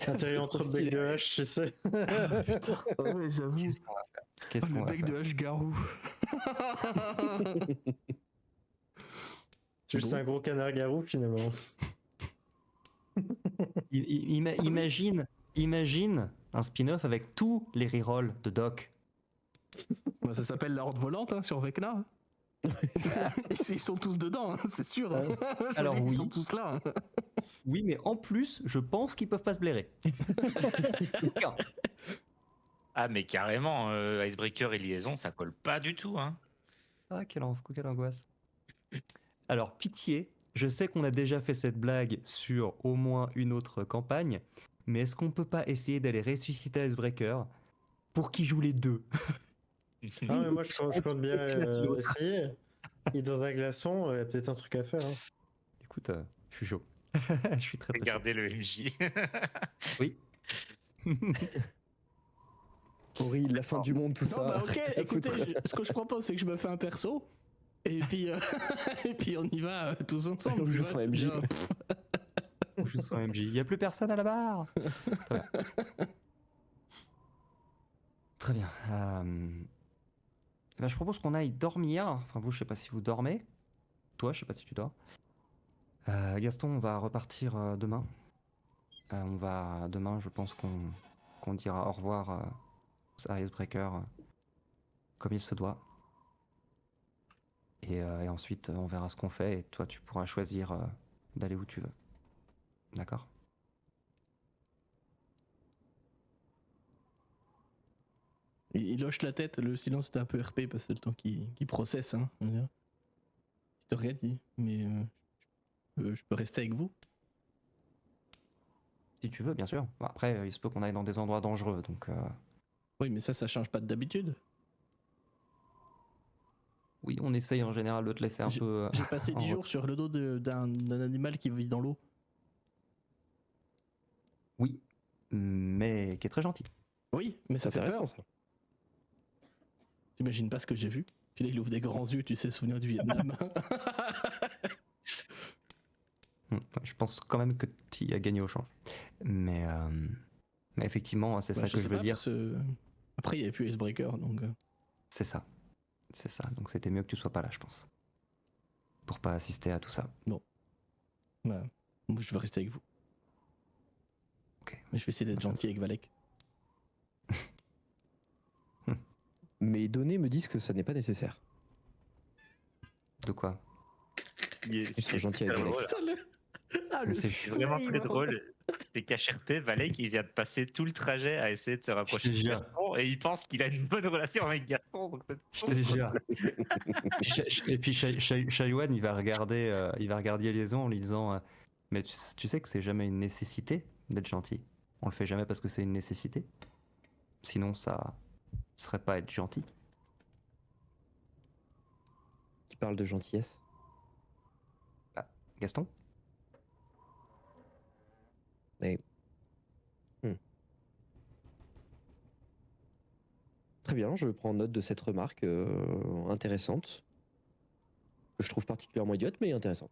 Intérêt entre trop bec stylé. de hache, tu sais. Ah, putain. Ouais, j'avoue. Qu'est-ce qu'on Le va bec faire de H-Garou. Tu sais, c'est un gros canard-garou finalement. Imagine un spin-off avec tous les rerolls de Doc. Bah, ça s'appelle la horde volante hein, sur Vecna. Ils sont tous dedans, hein, c'est sûr. Hein. Je Alors dis qu'ils oui. sont tous là. Hein. Oui, mais en plus, je pense qu'ils peuvent pas se blairer. Aucun. Ah, mais carrément, Icebreaker et Liaison, ça colle pas du tout. Hein. Ah, quelle angoisse. Alors, pitié, je sais qu'on a déjà fait cette blague sur au moins une autre campagne, mais est-ce qu'on peut pas essayer d'aller ressusciter Icebreaker pour qu'il joue les deux? Ah, mais moi je compte bien essayer. Il est dans un glaçon, il y a peut-être un truc à faire. Hein. Écoute, je suis chaud. Je suis très chaud. Regardez le MJ. Oui. Horrible, la fin du monde, tout Non, ça. bah ok, Rien à écoutez, foutre. ce que je propose, c'est que je me fais un perso. Et puis, et puis on y va tous ensemble. On tu joue vois, sans tu MJ. viens, On joue sans MJ. Il n'y a plus personne à la barre. Très bien. Je propose qu'on aille dormir. Enfin, vous, je sais pas si vous dormez. Toi, je sais pas si tu dors. Gaston, on va repartir demain. Demain, je pense qu'on dira au revoir à Icebreaker comme il se doit. Et ensuite, on verra ce qu'on fait. Et toi, tu pourras choisir d'aller où tu veux. D'accord? Il hoche la tête, le silence était un peu RP parce que c'est le temps qu'il processe. Hein, je veux dire. Il te rien dit, mais je peux rester avec vous. Si tu veux, bien sûr. Bon, après, il se peut qu'on aille dans des endroits dangereux, donc... Oui, mais ça change pas d'habitude. Oui, on essaye en général de te laisser un peu... J'ai passé 10 jours sur le dos d'un animal qui vit dans l'eau. Oui, mais qui est très gentil. Oui, mais ça C'est fait peur. intéressant ça. T'imagines pas ce que j'ai vu. Puis là, il ouvre des grands yeux, tu sais, souvenir du Vietnam. Je pense quand même que tu y as gagné au change. Mais effectivement, c'est ça que je veux dire. Après, il n'y avait plus Icebreaker, donc... C'est ça. C'est ça. Donc c'était mieux que tu sois pas là, je pense. Pour pas assister à tout ça. Bah, moi, je vais rester avec vous. Ok. Mais je vais essayer d'être Ça- gentil avec Valek. Mes données me disent que ça n'est pas nécessaire. De quoi? Ils sont gentils avec Valek. Putain, le C'est C'est vraiment flame, très hein. drôle. C'est qu'HRP, Valek, il vient de passer tout le trajet à essayer de se rapprocher Je te de jure. Gaston et il pense qu'il a une bonne relation avec Gaston. Donc Je te jure. Et puis Shaiwan, il va regarder Liaison en lui disant mais tu sais que c'est jamais une nécessité d'être gentil. On le fait jamais parce que c'est une nécessité. Sinon, ça serait pas être gentil. Qui parle de gentillesse. Gaston? Mais. Très bien, je prends note de cette remarque intéressante. Que je trouve particulièrement idiote, mais intéressante.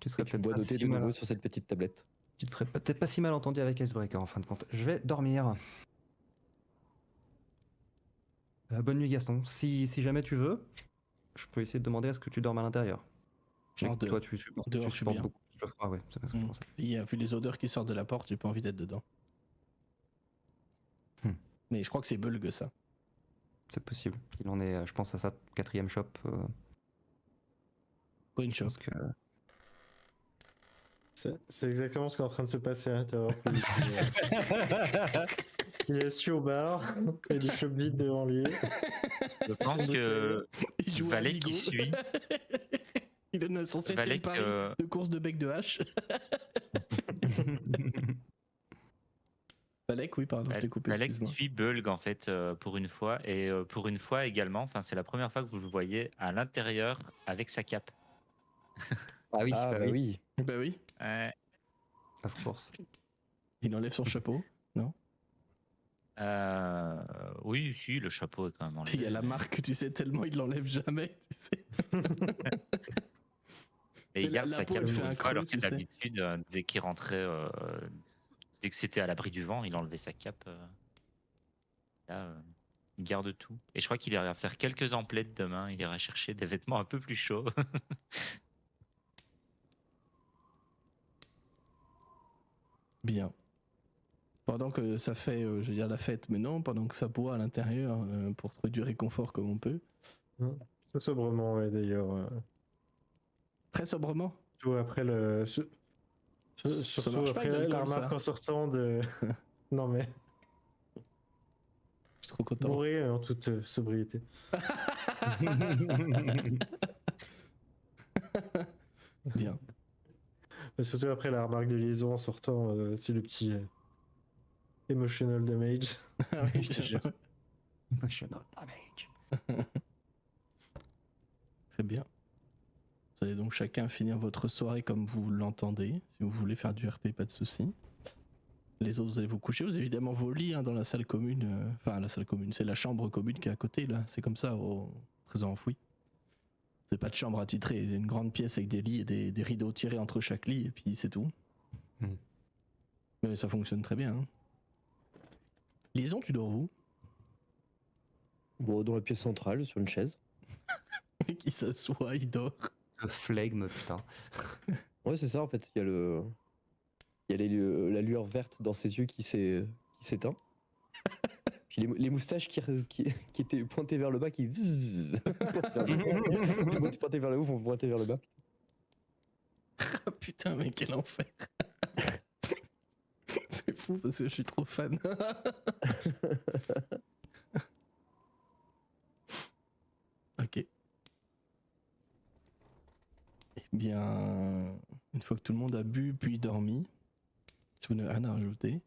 Tu serais Et tu peut-être bois pas noter si de mal. nouveau sur cette petite tablette. Tu serais peut-être pas si mal entendu avec Icebreaker en fin de compte. Je vais dormir. Bonne nuit Gaston. Si jamais tu veux, je peux essayer de demander à ce que tu dormes à l'intérieur. Je sais Non, que toi tu supportes, dehors, je suis bien. beaucoup le froid, ouais. C'est parce que je pensais. Il y a vu les odeurs qui sortent de la porte, j'ai pas envie d'être dedans. Mais je crois que c'est Bulg ça. C'est possible. Il en est, je pense, à sa 4e shop. Coin Je shop. pense que. C'est exactement ce qui est en train de se passer à l'intérieur. Il est assis au bar, il y a du shop vide devant lui. je pense que Il joue à Valek Amigo. qui suit. Il donne son 7ème Valek, pari de course de bec de hache. Valek, oui, pardon, je t'ai coupé, Valek excuse-moi. suit Bulg en fait pour une fois et pour une fois également. Enfin, c'est la première fois que vous le voyez à l'intérieur avec sa cape. Ah oui, Ah, bah oui. Bah oui, Ouais. of course. il enlève son chapeau. Oui, si, le chapeau est quand même enlevé. Il y a la marque, tu sais, tellement il l'enlève jamais. Tu sais. Et il garde la sa peau, cape elle fait pour un une fois, creux, alors que tu sais. d'habitude, dès qu'il rentrait, dès que c'était à l'abri du vent, il enlevait sa cape. Là, il garde tout. Et je crois qu'il ira faire quelques emplettes demain. Il ira chercher des vêtements un peu plus chauds. Bien. Pendant que ça fait, je veux dire, la fête, mais non, pendant que ça boit à l'intérieur pour trouver du réconfort comme on peut. Tout sobrement, ouais, d'ailleurs. Très sobrement. Surtout après le. Ça Surtout marche pas avec après la l'alcool, remarque ça. en sortant de. Non mais, Je suis trop content. bourré en toute sobriété. Bien. Et surtout après la remarque de liaison en sortant, c'est le petit emotional damage. Ah oui, Je te jure. Emotional damage. Très bien. Vous allez donc chacun finir votre soirée comme vous l'entendez. Si vous voulez faire du RP, pas de souci. Les autres, vous allez vous coucher. Vous avez évidemment vos lits dans la salle commune. Enfin, la salle commune, c'est la chambre commune qui est à côté, là. C'est comme ça, au trésor enfoui. C'est pas de chambre attitrée. C'est une grande pièce avec des lits et des rideaux tirés entre chaque lit, et puis c'est tout. Mais ça fonctionne très bien. Hein. Liaison, tu dors où? Bon, dans la pièce centrale, sur une chaise. Qui s'assoit, il dort. Le flegme, putain. Ouais, c'est ça en fait. Il y a le. Il y a la lueur verte dans ses yeux qui s'éteint. Puis les moustaches qui étaient pointées vers le bas qui. Pointées vers le haut vont pointer vers le bas. Ah putain, mais quel enfer. C'est fou parce que je suis trop fan. Ok. Eh bien, une fois que tout le monde a bu puis dormi, si vous n'avez rien à rajouter,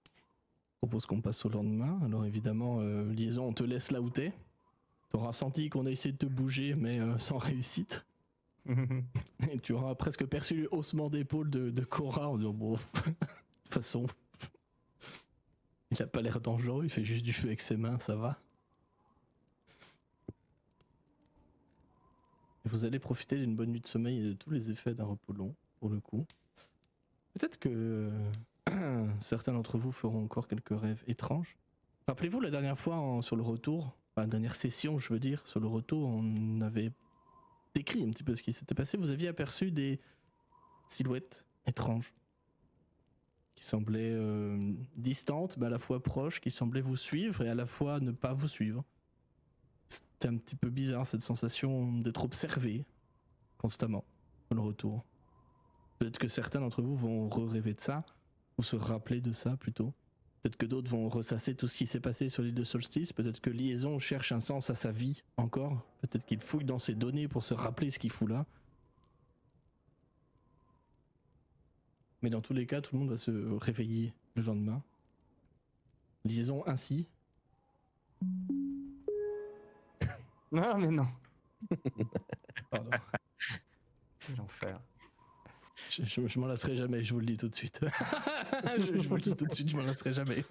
je propose qu'on passe au lendemain. Alors évidemment, Liaison, on te laisse là où t'es. T'auras senti qu'on a essayé de te bouger, mais sans réussite. Et tu auras presque perçu le haussement d'épaule de Cora en disant bon, de toute façon, il a pas l'air dangereux, il fait juste du feu avec ses mains, ça va. Et vous allez profiter d'une bonne nuit de sommeil et de tous les effets d'un repos long, pour le coup. Peut-être que certains d'entre vous feront encore quelques rêves étranges. Rappelez-vous la dernière fois sur le retour, enfin la dernière session je veux dire, sur le retour, on avait décrit un petit peu ce qui s'était passé. Vous aviez aperçu des silhouettes étranges qui semblait distante, mais à la fois proche, qui semblait vous suivre et à la fois ne pas vous suivre. C'était un petit peu bizarre cette sensation d'être observé constamment dans le retour. Peut-être que certains d'entre vous vont rêver de ça, ou se rappeler de ça plutôt. Peut-être que d'autres vont ressasser tout ce qui s'est passé sur l'île de Solstice. Peut-être que Liaison cherche un sens à sa vie encore. Peut-être qu'il fouille dans ses données pour se rappeler ce qu'il fout là. Mais dans tous les cas, tout le monde va se réveiller le lendemain. Liaison ainsi. Non, mais non. Pardon. Quel enfer. Je m'en lasserai jamais, je vous le dis tout de suite. je vous le dis tout de suite, je m'en lasserai jamais.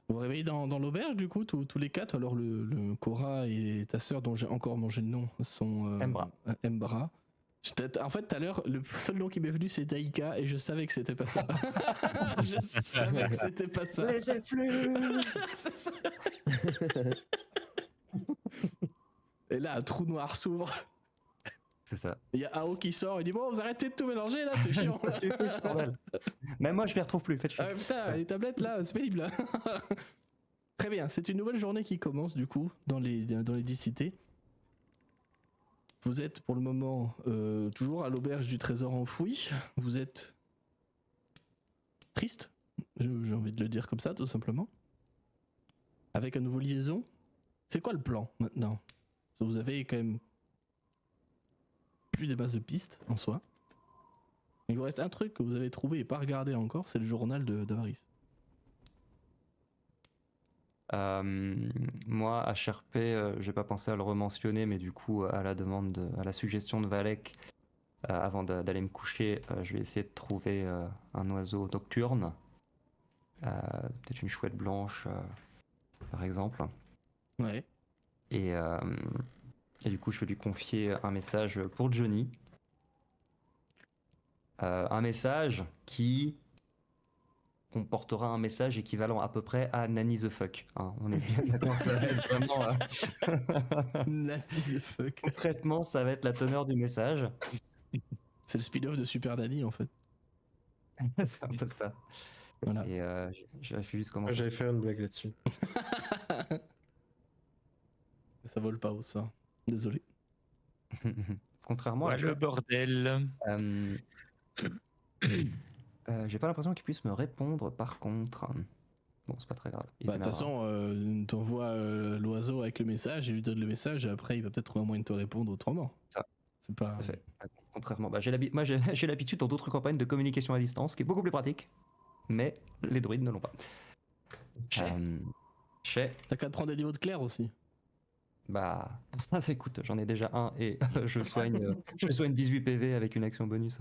Vous vous réveillez dans l'auberge du coup, tous les quatre. Alors le Cora et ta sœur, dont j'ai encore mangé le nom, sont Embra. En fait, tout à l'heure, le seul nom qui m'est venu, c'est Daika, et je savais que c'était pas ça. Je savais que c'était pas ça. Les effluves. C'est ça. Et là, un trou noir s'ouvre. C'est ça. Il y a Ao qui sort, il dit bon, vous arrêtez de tout mélanger là, c'est chiant. Ça suffit, ce bordel. Même moi, je m'y retrouve plus. Faites chier. Ah putain, les tablettes là, c'est pénible là. Très bien, c'est une nouvelle journée qui commence du coup dans les 10 cités. Vous êtes pour le moment toujours à l'auberge du trésor enfoui. Vous êtes triste, j'ai envie de le dire comme ça tout simplement. Avec un nouveau liaison. C'est quoi le plan maintenant? Vous avez quand même plus des bases de pistes en soi. Il vous reste un truc que vous avez trouvé et pas regardé encore, c'est le journal d'Avarice. Moi, HRP, j'ai pas pensé à le rementionner, mais du coup, à la suggestion de Valek, avant d'aller me coucher, je vais essayer de trouver un oiseau nocturne, peut-être une chouette blanche, par exemple. Ouais. Et du coup, je vais lui confier un message pour Johnny. Un message qui comportera un message équivalent à peu près à Nanny the Fuck. Hein, on est bien d'accord, ça va être vraiment... Nanny the Fuck. Concrètement, ça va être la teneur du message. C'est le spin-off de Super Nanny en fait. C'est un peu ça. Voilà. Et je vérifie juste comment ça J'avais se fait une blague là-dessus. Ça vole pas au ça. Désolé. Contrairement à Ouais, le bordel. j'ai pas l'impression qu'il puisse me répondre par contre. Bon, c'est pas très grave. Bah, de toute façon, t'envoies l'oiseau avec le message, il lui donne le message, et après il va peut-être trouver un moyen de te répondre autrement. Ça. C'est pas. Tout à fait. Contrairement, moi j'ai l'habitude dans d'autres campagnes de communication à distance, qui est beaucoup plus pratique, mais les druides ne l'ont pas. Chez. T'as qu'à te prendre des niveaux de clair aussi. Bah, écoute, j'en ai déjà un et je soigne 18 PV avec une action bonus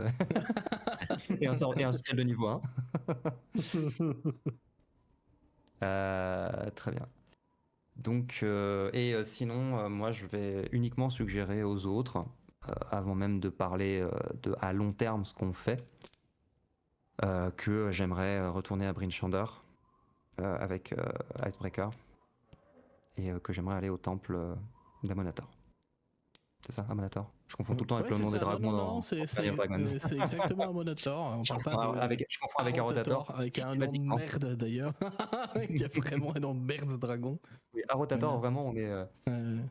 et un spell de niveau 1. Très bien. Donc, sinon, moi je vais uniquement suggérer aux autres, avant même de parler à long terme ce qu'on fait, que j'aimerais retourner à Brinchander avec Icebreaker. Et que j'aimerais aller au temple d'Amonator. C'est ça, Amonator? Je confonds tout le temps avec le nom des dragons. Non, c'est exactement Amonator. On parle pas de. Je confonds avec Arotator. Avec un nom de merde d'ailleurs. Qui a vraiment un nom de merde ce dragon. Oui, Arotator, vraiment, on est.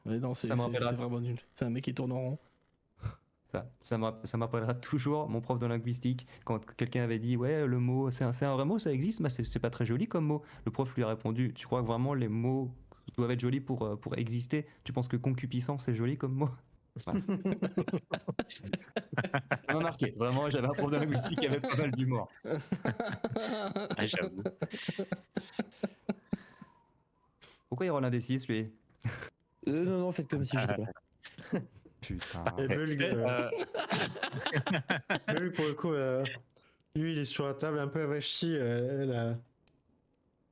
Non, c'est vraiment nul. C'est un mec qui tourne en rond. Ça m'appellera toujours mon prof de linguistique quand quelqu'un avait dit ouais, le mot c'est un vrai mot, ça existe, mais c'est pas très joli comme mot. Le prof lui a répondu, tu crois que vraiment les mots doivent être jolis pour exister? Tu penses que concupiscence c'est joli comme mot? Voilà. Ça m'a marqué, vraiment, j'avais un prof de linguistique qui avait pas mal d'humour. Ah, j'avoue. Pourquoi il roule un D6 lui? Non, faites comme si j'étais pas. Putain. Et Bulg, Bulg, pour le coup, lui il est sur la table un peu avachi,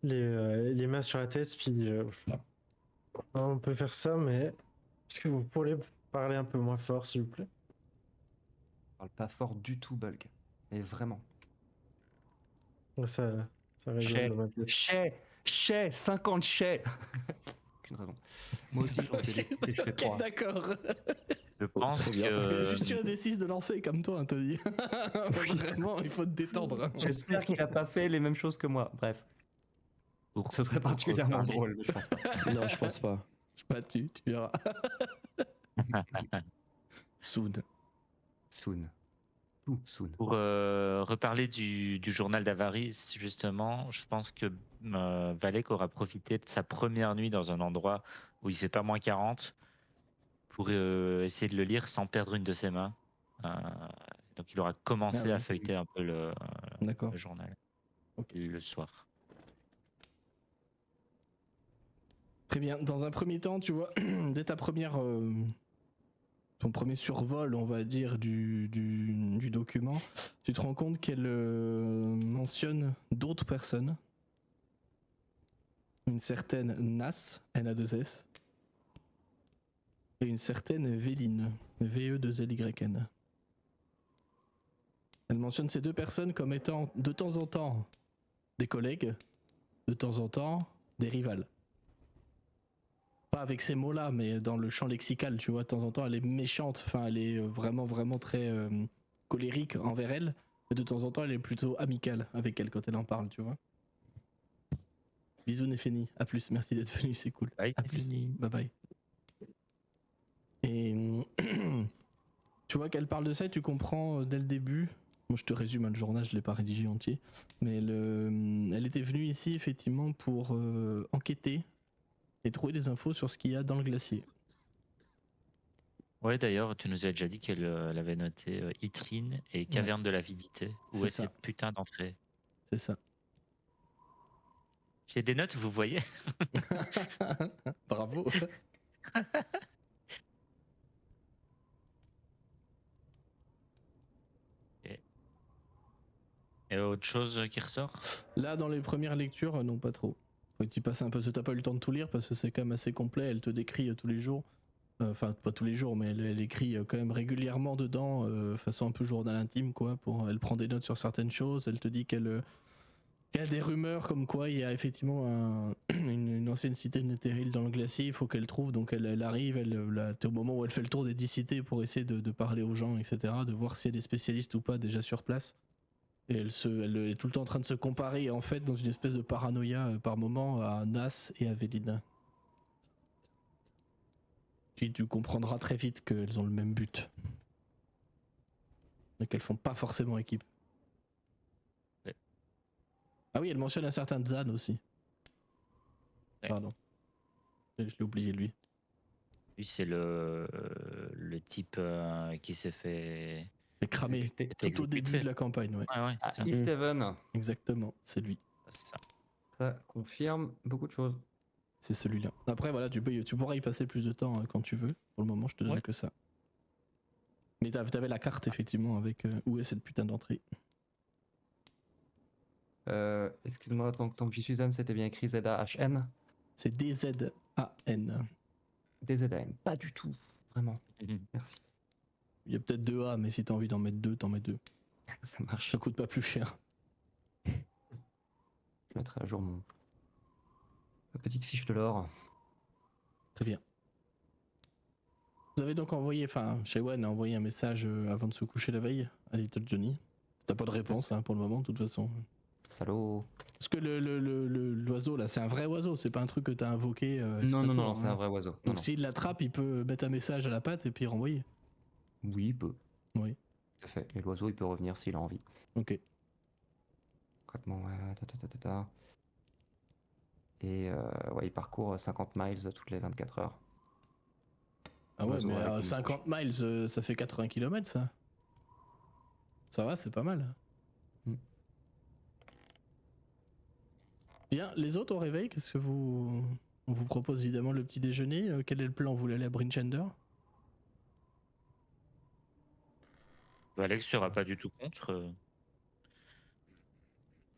les mains sur la tête, puis on peut faire ça, mais est-ce que vous pourriez parler un peu moins fort s'il vous plaît? Je parle pas fort du tout, Bulk. Mais vraiment. Ça résonne dans ma tête. Chais, 50 chais. raison. Moi aussi, j'en fais des et je fais Ok, 3. d'accord. Je pense très bien. que Juste eu un des 6 de lancer comme toi, Anthony. Vraiment, il faut te détendre. Hein. J'espère qu'il a pas fait les mêmes choses que moi. Bref, pour- ce serait pour particulièrement reparler- drôle, mais je pense pas. Non, je pense pas. Pas tu verras. Soon. Soon. Tout soon. Pour reparler du journal d'Avarice, justement, je pense que Valek aura profité de sa première nuit dans un endroit où il fait pas moins 40 pour essayer de le lire sans perdre une de ses mains. Euh, donc il aura commencé Ah oui. à feuilleter un peu le D'accord. journal Ok. le soir. Très bien. Dans un premier temps, tu vois, dès ta première. Ton premier survol, on va dire, du document, tu te rends compte qu'elle mentionne d'autres personnes. Une certaine Nas, N-A-2-S, et une certaine Véline, V-E-2-L-Y-N. Elle mentionne ces deux personnes comme étant de temps en temps des collègues, de temps en temps des rivales. Pas avec ces mots-là, mais dans le champ lexical, tu vois, de temps en temps elle est méchante, enfin elle est vraiment très colérique envers elle, mais de temps en temps elle est plutôt amicale avec elle quand elle en parle, tu vois. Bisous Néphénie, à plus, merci d'être venu, c'est cool. Bye, À plus, Néphénie. bye bye. Et tu vois qu'elle parle de ça et tu comprends dès le début. Moi je te résume hein, le journal, je l'ai pas rédigé entier, mais elle était venue ici effectivement pour enquêter et trouver des infos sur ce qu'il y a dans le glacier. Ouais, d'ailleurs, tu nous as déjà dit qu'elle elle avait noté Itrine et Caverne de l'Avidité. Où C'est est ça. cette putain d'entrée? C'est ça. J'ai des notes, vous voyez? Bravo. Et autre chose qui ressort? Là, dans les premières lectures, non, pas trop. Faut que tu passes un peu, t'as pas eu le temps de tout lire parce que c'est quand même assez complet. Elle te décrit tous les jours. Enfin, pas tous les jours, mais elle écrit quand même régulièrement dedans, façon un peu journal intime, quoi. Elle prend des notes sur certaines choses. Elle te dit qu'elle y a des rumeurs comme quoi il y a effectivement une ancienne cité de Netheril dans le glacier. Il faut qu'elle trouve. Donc elle arrive, t'es au moment où elle fait le tour des 10 cités pour essayer de parler aux gens, etc. De voir s'il y a des spécialistes ou pas déjà sur place. Et elle est tout le temps en train de se comparer, en fait, dans une espèce de paranoïa par moment à Nas et à Véline. Puis tu comprendras très vite qu'elles ont le même but. Et qu'elles font pas forcément équipe. Ouais. Ah oui, elle mentionne un certain Zan aussi. Ouais. Pardon. Je l'ai oublié, lui. Lui, c'est le type qui s'est fait C'est cramé Exécuté. tout au début exécuter. de la campagne, ouais. Ouais, Ah, c'est ça. Easthaven, Exactement, c'est lui. C'est ça. ça confirme beaucoup de choses. C'est celui-là. Après, voilà, tu pourras y passer plus de temps quand tu veux. Pour le moment, je te donne Ouais. que ça. Mais t'avais la carte, effectivement, avec où est cette putain d'entrée. Excuse-moi, tant que j'y suis, Anne, c'était bien écrit Z-A-H-N. C'est D-Z-A-N. D-Z-A-N. Pas du tout, vraiment. Mhm. Merci. Il y a peut-être 2 A, mais si t'as envie d'en mettre 2, t'en mets 2. Ça marche. Ça coûte pas plus cher. Je mettrai à jour ma petite fiche de l'or. Très bien. Vous avez donc envoyé, enfin, Shaywan a envoyé un message avant de se coucher la veille à Little Johnny. T'as pas de réponse hein, pour le moment, de toute façon. Salaud. Parce que l'oiseau là, c'est un vrai oiseau, c'est pas un truc que t'as invoqué. Non, c'est un vrai oiseau. Non, Donc non. s'il l'attrape, il peut mettre un message à la patte et puis renvoyer. Oui, il peut. Oui. Tout à fait. Et l'oiseau, il peut revenir s'il a envie. Ok. Concrètement, ouais. Et ouais, il parcourt 50 miles toutes les 24 heures. Ah ouais, L'oiseau mais avec le 50 miles, ça fait 80 km ça. Ça va, c'est pas mal. Mm. Bien, les autres au réveil, qu'est-ce que vous... On vous propose évidemment le petit déjeuner. Quel est le plan? Vous voulez aller à Brinchender? Alex sera pas du tout contre.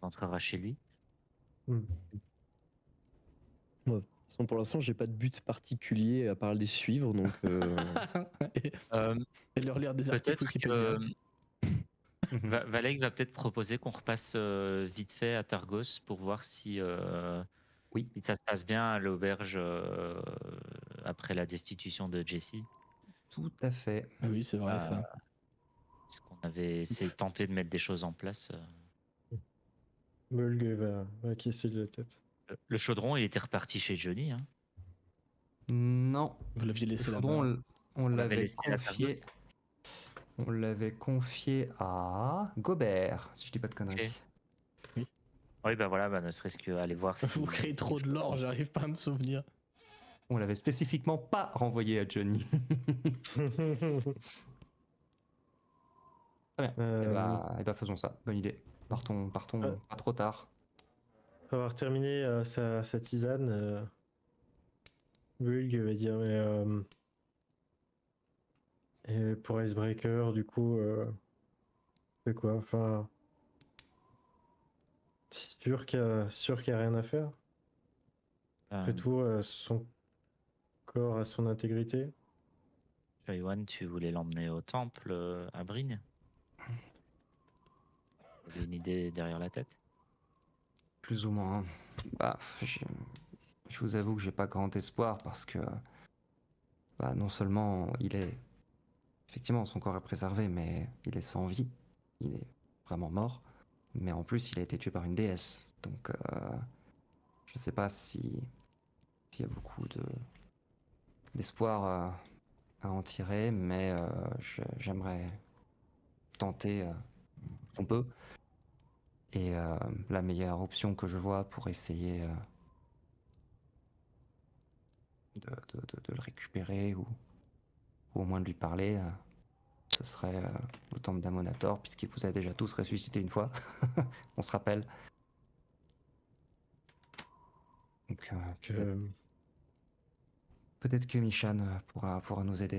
Il entrera chez lui. Hmm. De toute façon, pour l'instant, j'ai pas de but particulier à part les suivre, donc Et leur lire des articles Peut-être Wikipédia. que Valek va peut-être proposer qu'on repasse vite fait à Targos pour voir si Oui, Si ça se passe bien à l'auberge après la destitution de Jesse, tout à fait. Ah oui, c'est vrai ça. parce qu'on avait essayé tenté de mettre des choses en place. Mulg va casser la tête. Le chaudron, il était reparti chez Johnny. Hein. Non, Vous l'aviez le laissé chaudron, là-bas. on l'avait l'avait laissé à Targos. confié. On l'avait confié à Gobert, si je dis pas de conneries. Ok. Oui, bah voilà, bah, ne serait-ce qu'aller voir si. Vous créez trop de lore, j'arrive pas à me souvenir. On l'avait spécifiquement pas renvoyé à Johnny. Très bien. Et bah faisons ça. Bonne idée. Partons pas trop tard. Après avoir terminé sa tisane, Mulg va dire mais et pour Icebreaker, du coup, c'est quoi? Enfin, c'est sûr qu'il y a rien à faire. Après tout, son corps a son intégrité. Joywan, tu voulais l'emmener au temple à Bryn. T'avais une idée derrière la tête. Plus ou moins. Bah, je vous avoue que j'ai pas grand espoir parce que bah, non seulement il est. Effectivement, son corps est préservé, mais il est sans vie. Il est vraiment mort. Mais en plus, il a été tué par une déesse. Donc, je sais pas s'il y a beaucoup d'espoir à en tirer, mais j'aimerais tenter on peut. Et la meilleure option que je vois pour essayer de le récupérer ou au moins de lui parler, ce serait au temple d'Amonator, puisqu'il vous a déjà tous ressuscité une fois, on se rappelle. Donc Que, peut-être que Michan pourra nous aider.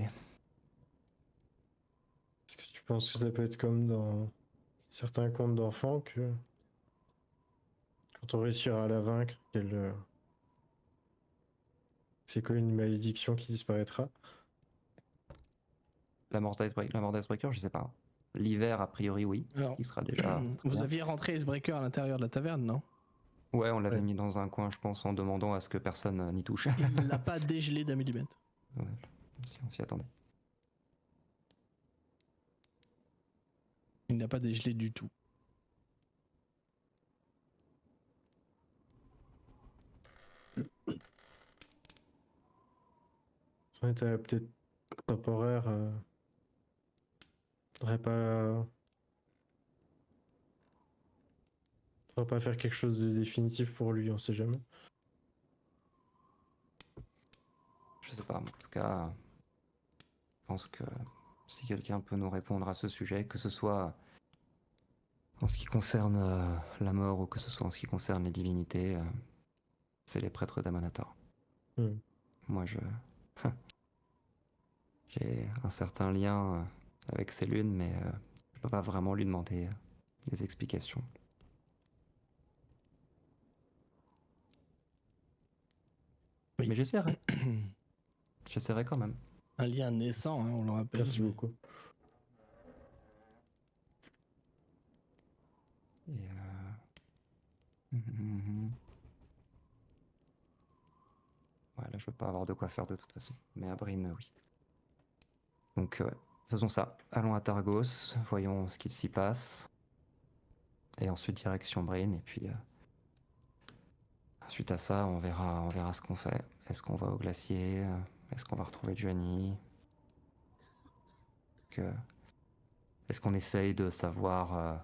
est-ce que tu penses que ça peut être comme dans certains contes d'enfants que quand on réussira à la vaincre, c'est quoi une malédiction qui disparaîtra? La mort d'Icebreaker, je sais pas. L'hiver, a priori, oui. Alors, Il sera déjà. très vous bien. aviez rentré Icebreaker à l'intérieur de la taverne, non? Ouais, on l'avait Ouais. mis dans un coin, je pense, en demandant à ce que personne n'y touche. Il l'a pas dégelé d'un millimètre. Ouais, si on s'y attendait. Il n'a pas dégelé du tout. Ça était peut-être temporaire. Faudrait pas, faudrait pas faire quelque chose de définitif pour lui, on sait jamais. Je sais pas, en tout cas, je pense que si quelqu'un peut nous répondre à ce sujet, que ce soit en ce qui concerne la mort ou que ce soit en ce qui concerne les divinités, c'est les prêtres d'Amanator. Hmm. Moi, j'ai un certain lien avec ces lunes, mais je peux pas vraiment lui demander des explications. Oui. Mais j'essaierai. J'essaierai quand même. Un lien naissant, hein, on le rappelle. Merci beaucoup. Et ouais, là, je veux pas avoir de quoi faire de toute façon. Mais à Bryn, oui. Donc, faisons ça. Allons à Targos, voyons ce qu'il s'y passe. Et ensuite, direction Bryn. Et puis, suite à ça, on verra ce qu'on fait. Est-ce qu'on va au glacier? Est-ce qu'on va retrouver Johnny? Est-ce qu'on essaye de savoir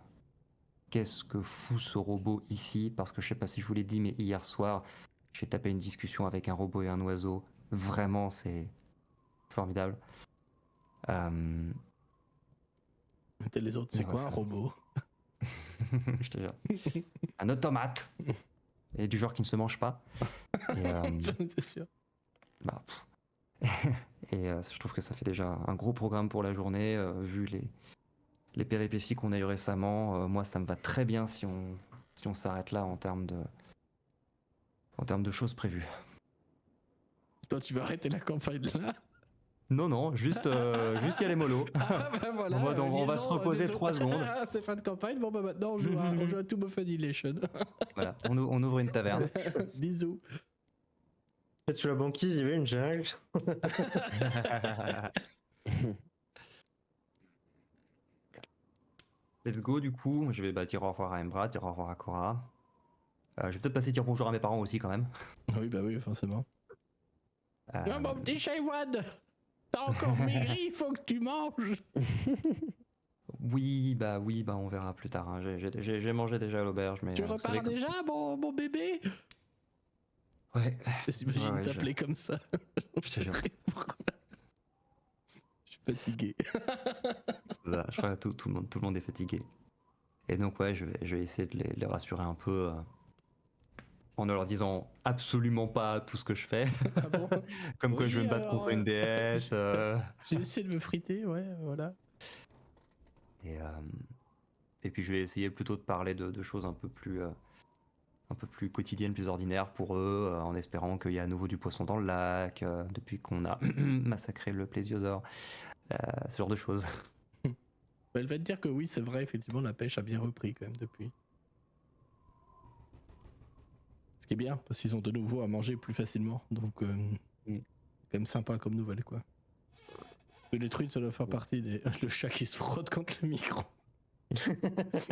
qu'est-ce que fout ce robot ici? Parce que je sais pas si je vous l'ai dit, mais hier soir, j'ai tapé une discussion avec un robot et un oiseau. Vraiment, c'est formidable. Et les autres, Mais c'est ouais, quoi un ça- robot? Je te jure. Un automate. Et du genre qui ne se mange pas. Et, J'en étais sûr. bah, et je trouve que ça fait déjà un gros programme pour la journée, vu les péripéties qu'on a eues récemment. Moi, ça me va très bien si on s'arrête là en termes de choses prévues. Toi, tu vas arrêter la campagne là? Non, juste y aller mollo. Ah bah voilà, On va se reposer 3 secondes. Ah, c'est fin de campagne, bon bah maintenant on joue à Tomb of Annihilation. Voilà, on ouvre une taverne. Bisous. Peut-être sous la banquise, il y avait une jungle. Let's go, du coup. Je vais dire au revoir à Embra, dire au revoir à Cora. Je vais peut-être passer dire bonjour à mes parents aussi, quand même. Oui, bah oui, forcément. Euh, Ah, mon petit Shaywan, t'as encore maigri, il faut que tu manges. oui, on verra plus tard. Hein. J'ai mangé déjà à l'auberge, mais... Tu vous repars savez que- déjà, mon bébé? Ouais. Je t'imagine Ouais, t'appeler comme ça. Je sais jure. pas pourquoi. Je suis fatigué. C'est ça, je crois que tout le monde est fatigué. Et donc ouais, je vais essayer de les rassurer un peu en ne leur disant absolument pas tout ce que je fais, Ah bon? comme que Oui, je vais me battre alors, contre une déesse. J'ai essayé de me friter, ouais, voilà. Et, euh, et puis je vais essayer plutôt de parler de choses un peu plus quotidiennes, plus ordinaires pour eux, en espérant qu'il y a à nouveau du poisson dans le lac, depuis qu'on a massacré le plésiosaure, ce genre de choses. Elle va te dire que oui, c'est vrai, effectivement, la pêche a bien repris quand même depuis. Ce qui est bien, parce qu'ils ont de nouveau à manger plus facilement. Donc, quand même sympa comme nouvelle, quoi. Que les truites, ça doit faire partie des. Le chat qui se frotte contre le micro.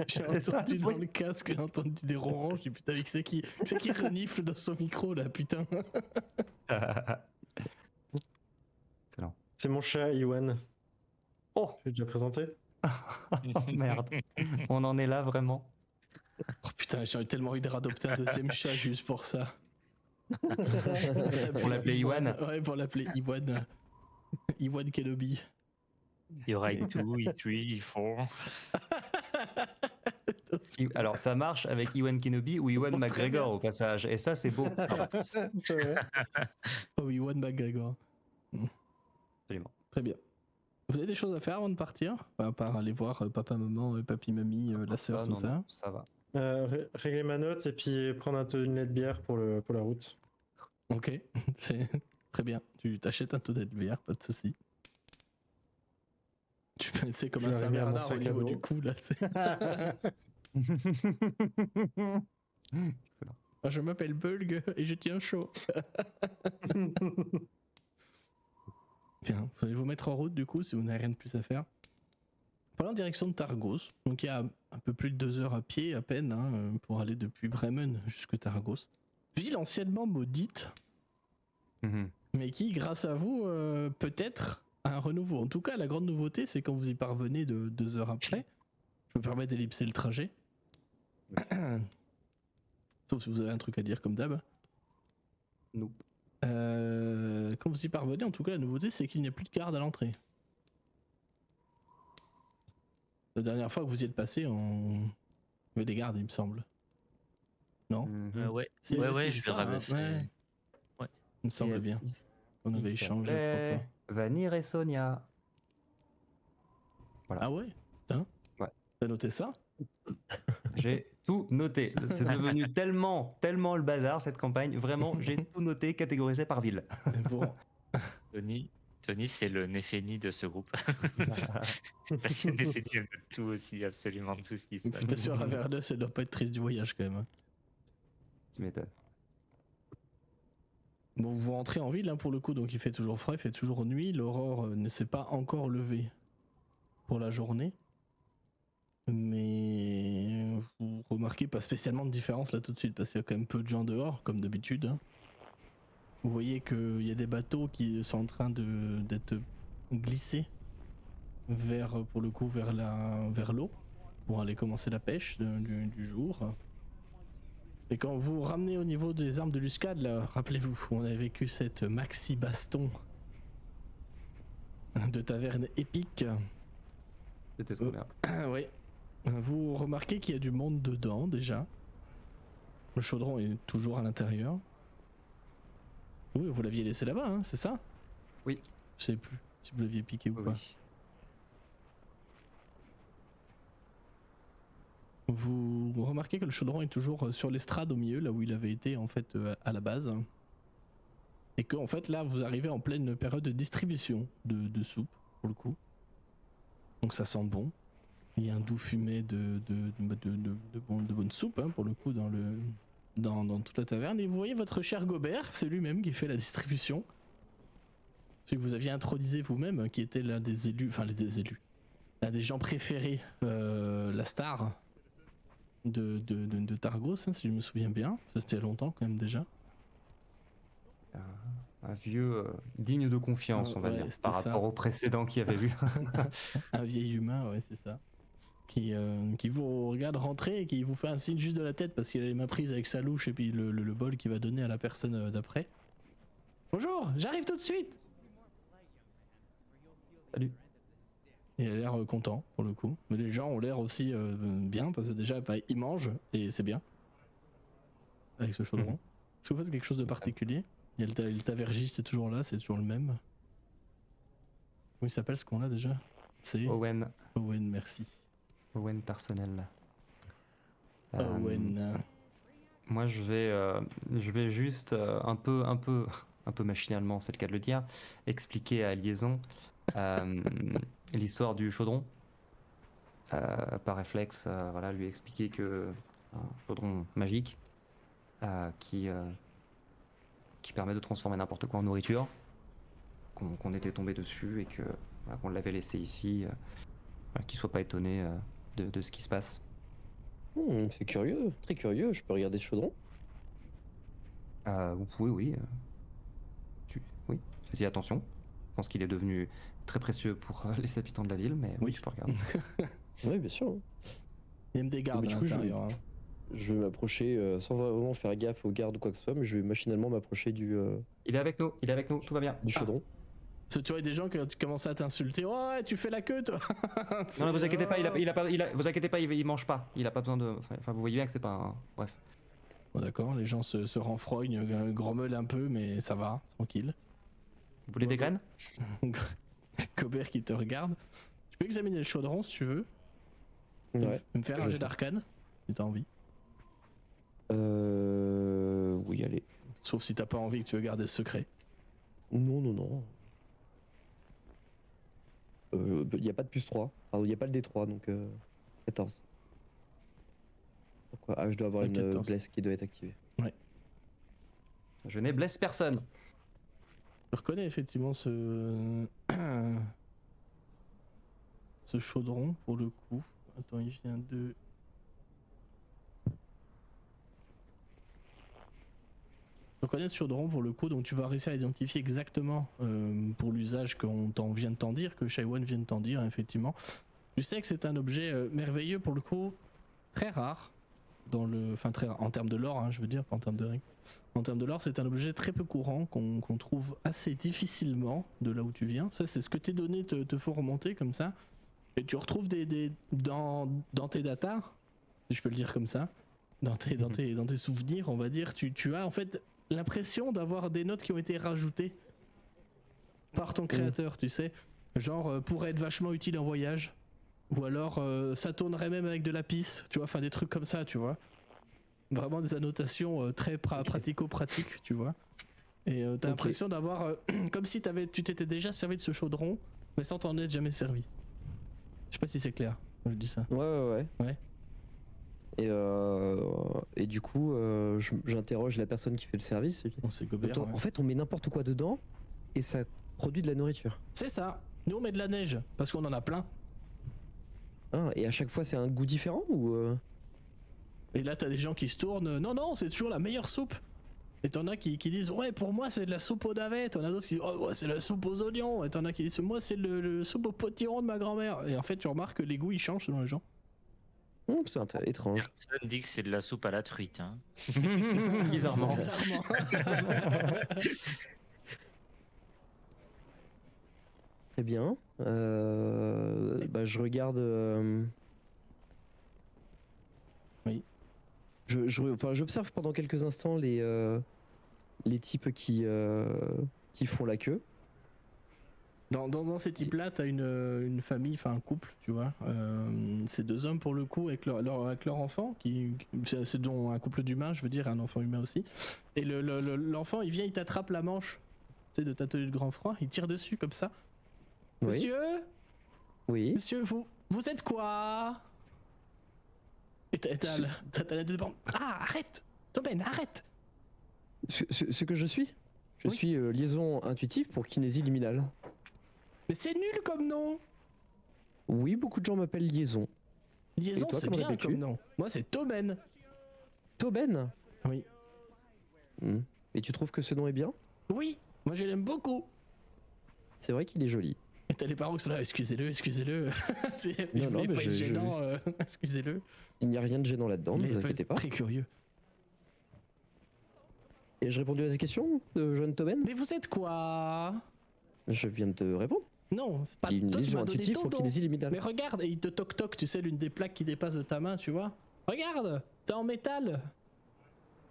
J'ai Ça, entendu oui. dans le casque, j'ai entendu des ronrons. Je dis putain, c'est qui renifle dans son micro là, putain. Excellent. C'est mon chat, Iwan. Oh, Je l'ai déjà présenté. oh merde, on en est là vraiment. Oh putain, j'aurais tellement envie de radopter un deuxième chat juste pour ça. Pour l'appeler Iwan. Ouais, pour l'appeler Iwan. Iwan Kenobi. Il y aura E2, E3, E4. Alors ça marche avec Ewan Kenobi ou Ewan Oh, très McGregor bien. au passage, et ça c'est beau. Pardon. C'est vrai. Oh, Iwan McGregor. Absolument. Très bien. Vous avez des choses à faire avant de partir? À part aller voir papa, maman, papy, mamie, la sœur, Ah, tout non, ça. non, ça va. Régler ma note et puis prendre un tonnelet de bière pour la route. Ok, c'est très bien. Tu t'achètes un tonnet de bière, pas de soucis. Tu peux laisser comme Je un vais arriver à mon Saint-Bernard au sac à niveau dos. du cou là. Tu sais. Ah, je m'appelle Bulg et je tiens chaud. Bien, vous allez vous mettre en route du coup si vous n'avez rien de plus à faire. Par en direction de Targos. Donc il y a un peu plus de 2 heures à pied à peine hein, pour aller depuis Bremen jusque Targos. Ville anciennement maudite, Mhm. mais qui, grâce à vous, peut-être a un renouveau. En tout cas, la grande nouveauté, c'est quand vous y parvenez de 2 heures après. Je me permets d'ellipser le trajet. Sauf si vous avez un truc à dire comme d'hab. Nous. Quand vous y parvenez, en tout cas, la nouveauté, c'est qu'il n'y a plus de garde à l'entrée. La dernière fois que vous y êtes passé, il y avait des gardes, il me semble. Non? Mhm. Ouais, Si, ouais, si, je c'est leur ça, avais hein, fait. ouais. Ouais. Il me semble bien. On avait échangé à propos. Vanir et Sonia. Ah ouais? Putain. Ouais. T'as noté ça? J'ai tout noté. C'est devenu tellement le bazar cette campagne. Vraiment, j'ai tout noté, catégorisé par ville. Vous... Tony, c'est le Nefeni de ce groupe. Parce que Nefeni aime tout aussi, absolument tout ce qu'il fait. Putain, sur Avernus, ça doit pas être triste du voyage quand même. Hein. Tu m'étonnes. Bon, vous rentrez en ville hein, pour le coup, donc il fait toujours frais, il fait toujours nuit. L'aurore ne s'est pas encore levée pour la journée. Mais vous remarquez pas spécialement de différence là tout de suite, parce qu'il y a quand même peu de gens dehors, comme d'habitude. Hein. Vous voyez qu'il y a des bateaux qui sont en train d'être glissés vers, pour le coup, vers l'eau, pour aller commencer la pêche du jour. Et quand vous ramenez au niveau des armes de Luscade, là, rappelez-vous, on a vécu cette maxi baston de taverne épique. C'était trop bien. Oui. Vous remarquez qu'il y a du monde dedans déjà. Le chaudron est toujours à l'intérieur. Oui, vous l'aviez laissé là-bas, hein, c'est ça? Oui. Je sais plus si vous l'aviez piqué ou Oui, pas. oui. Vous remarquez que le chaudron est toujours sur l'estrade au milieu, là où il avait été en fait à la base. Et que en fait là vous arrivez en pleine période de distribution de soupe pour le coup. Donc ça sent bon. Il y a un doux fumet de bonne soupe hein, pour le coup dans toute la taverne. Et vous voyez votre cher Gobert, c'est lui-même qui fait la distribution. C'est que vous aviez intronisé vous-même, qui était l'un des élus, l'un des gens préférés, la star de Targos, hein, si je me souviens bien. Ça c'était il y a longtemps quand même déjà. Un vieux digne de confiance, on va Ouais, dire, c'était par ça. rapport au précédent qu'il y avait eu. Un vieil humain, ouais, c'est ça. Qui vous regarde rentrer et qui vous fait un signe juste de la tête parce qu'il a les mains prises avec sa louche et puis le bol qu'il va donner à la personne d'après. Bonjour, j'arrive tout de suite. Salut. Il a l'air content pour le coup. Mais les gens ont l'air aussi bien parce que déjà bah, ils mangent et c'est bien. Avec ce chaudron. Est-ce que vous faites quelque chose de particulier? Il y a le tavergiste est toujours là, c'est toujours le même. Comment il s'appelle ce qu'on a déjà? C'est Owen merci. personnel. Owen. Moi, je vais juste un peu machinalement, c'est le cas de le dire, expliquer à Liaison l'histoire du chaudron. Par réflexe, voilà, lui expliquer que un chaudron magique qui permet de transformer n'importe quoi en nourriture, qu'on était tombé dessus et que voilà, qu'on l'avait laissé ici, qu'il soit pas étonné de ce qui se passe. C'est curieux, très curieux. Je peux regarder ce chaudron? Vous pouvez, oui. Oui, faites-y attention. Je pense qu'il est devenu très précieux pour les habitants de la ville, mais oui, je peux regarder. Oui, bien sûr. Il y a même des gardes Mais à du coup, l'intérieur. Hein. Je vais m'approcher sans vraiment faire gaffe aux gardes ou quoi que ce soit, mais je vais machinalement m'approcher du Il est avec nous, tout va bien. chaudron. Parce que tu vois des gens qui commencent à t'insulter. Oh, ouais, tu fais la queue, toi. Non, vous inquiétez pas, vous inquiétez pas, il mange pas. Il a pas besoin de. Enfin, vous voyez bien que c'est pas un. Bref. Bon, d'accord, les gens se renfrognent, grommelent un peu, mais ça va, tranquille. Vous voulez des graines? Gobert qui te regarde. Tu peux examiner le chaudron si tu veux. Ouais. Me faire un jet d'arcane, si t'as envie. Oui, allez. Sauf si t'as pas envie que tu veux garder le secret. Non, non, non. Il n'y a pas de plus 3. Il n'y a pas le D3, donc 14. Pourquoi? Ah, je dois avoir une 14. blesse qui doit être activée. Je n'ai blesse personne. Je reconnais effectivement ce chaudron pour le coup. Attends, il vient de. Je reconnais ce chaudron pour le coup, donc tu vas réussir à identifier exactement pour l'usage qu'on vient de t'en dire, que Shaiwan vient de t'en dire, effectivement. Tu sais que c'est un objet merveilleux pour le coup, très rare, très rare, en termes de lore, hein, je veux dire, pas en termes de règles. En termes de lore, c'est un objet très peu courant qu'on trouve assez difficilement de là où tu viens. Ça, c'est ce que tes données te font remonter comme ça. Et tu retrouves dans tes datas, si je peux le dire comme ça, dans tes souvenirs, on va dire, tu as en fait l'impression d'avoir des notes qui ont été rajoutées par ton créateur, tu sais. Genre, pourrait être vachement utile en voyage. Ou alors, ça tournerait même avec de la pisse, tu vois, enfin des trucs comme ça, tu vois. Vraiment des annotations très pratico-pratiques, tu vois. Et t'as l'impression d'avoir, comme si tu t'étais déjà servi de ce chaudron, mais sans t'en être jamais servi. Je sais pas si c'est clair quand je dis ça. Ouais. Ouais. Et du coup, j'interroge la personne qui fait le service. Bon, c'est Gobert. En fait, on met n'importe quoi dedans et ça produit de la nourriture. C'est ça. Nous, on met de la neige parce qu'on en a plein. Ah, et à chaque fois, c'est un goût différent ou Et là, t'as des gens qui se tournent. Non, c'est toujours la meilleure soupe. Et t'en as qui disent, ouais, pour moi, c'est de la soupe aux navets. T'en as d'autres qui disent, oh, ouais, c'est la soupe aux oignons. Et t'en as qui disent, moi, c'est le soupe au potiron de ma grand-mère. Et en fait, tu remarques que les goûts, ils changent selon les gens. C'est étrange. Personne dit que c'est de la soupe à la truite. Hein. Bizarrement. Très bien. Je regarde. Oui. J'observe pendant quelques instants les types qui font la queue. Dans ces types-là, t'as une famille, enfin un couple, tu vois. C'est 2 hommes pour le coup avec leur enfant, c'est dont un couple d'humains, je veux dire, un enfant humain aussi. Et l'enfant, il vient, il t'attrape la manche, tu sais, de ta tenue de grand froid, il tire dessus comme ça. Oui. Monsieur, monsieur, vous êtes quoi? Et t'as la tête de bande. Ah, arrête, Tobin, arrête. Ce que je suis Je Oui. suis liaison intuitive pour kinésie liminale. Mais c'est nul comme nom. Oui, beaucoup de gens m'appellent liaison. Liaison, Et toi, c'est comment bien l'appelles-tu comme nom. Moi, c'est Tobin. Tauben. Oui. Et tu trouves que ce nom est bien? Oui, moi je l'aime beaucoup. C'est vrai qu'il est joli. Et t'as les parents qui sont là, excusez-le. Non, Je voulais mais pas être gênant, excusez-le. Il n'y a rien de gênant là-dedans, ne Il vous est inquiétez pas. très curieux. Et j'ai répondu à ta question, jeune Tauben? Mais vous êtes quoi? Je viens de te répondre. Non, pas Il y a une toi, tu liaison m'as donné intuitive ton pour nom. kinésie liminale. Mais regarde, et il te toc-toc, tu sais, l'une des plaques qui dépasse de ta main, tu vois. Regarde, t'es en métal.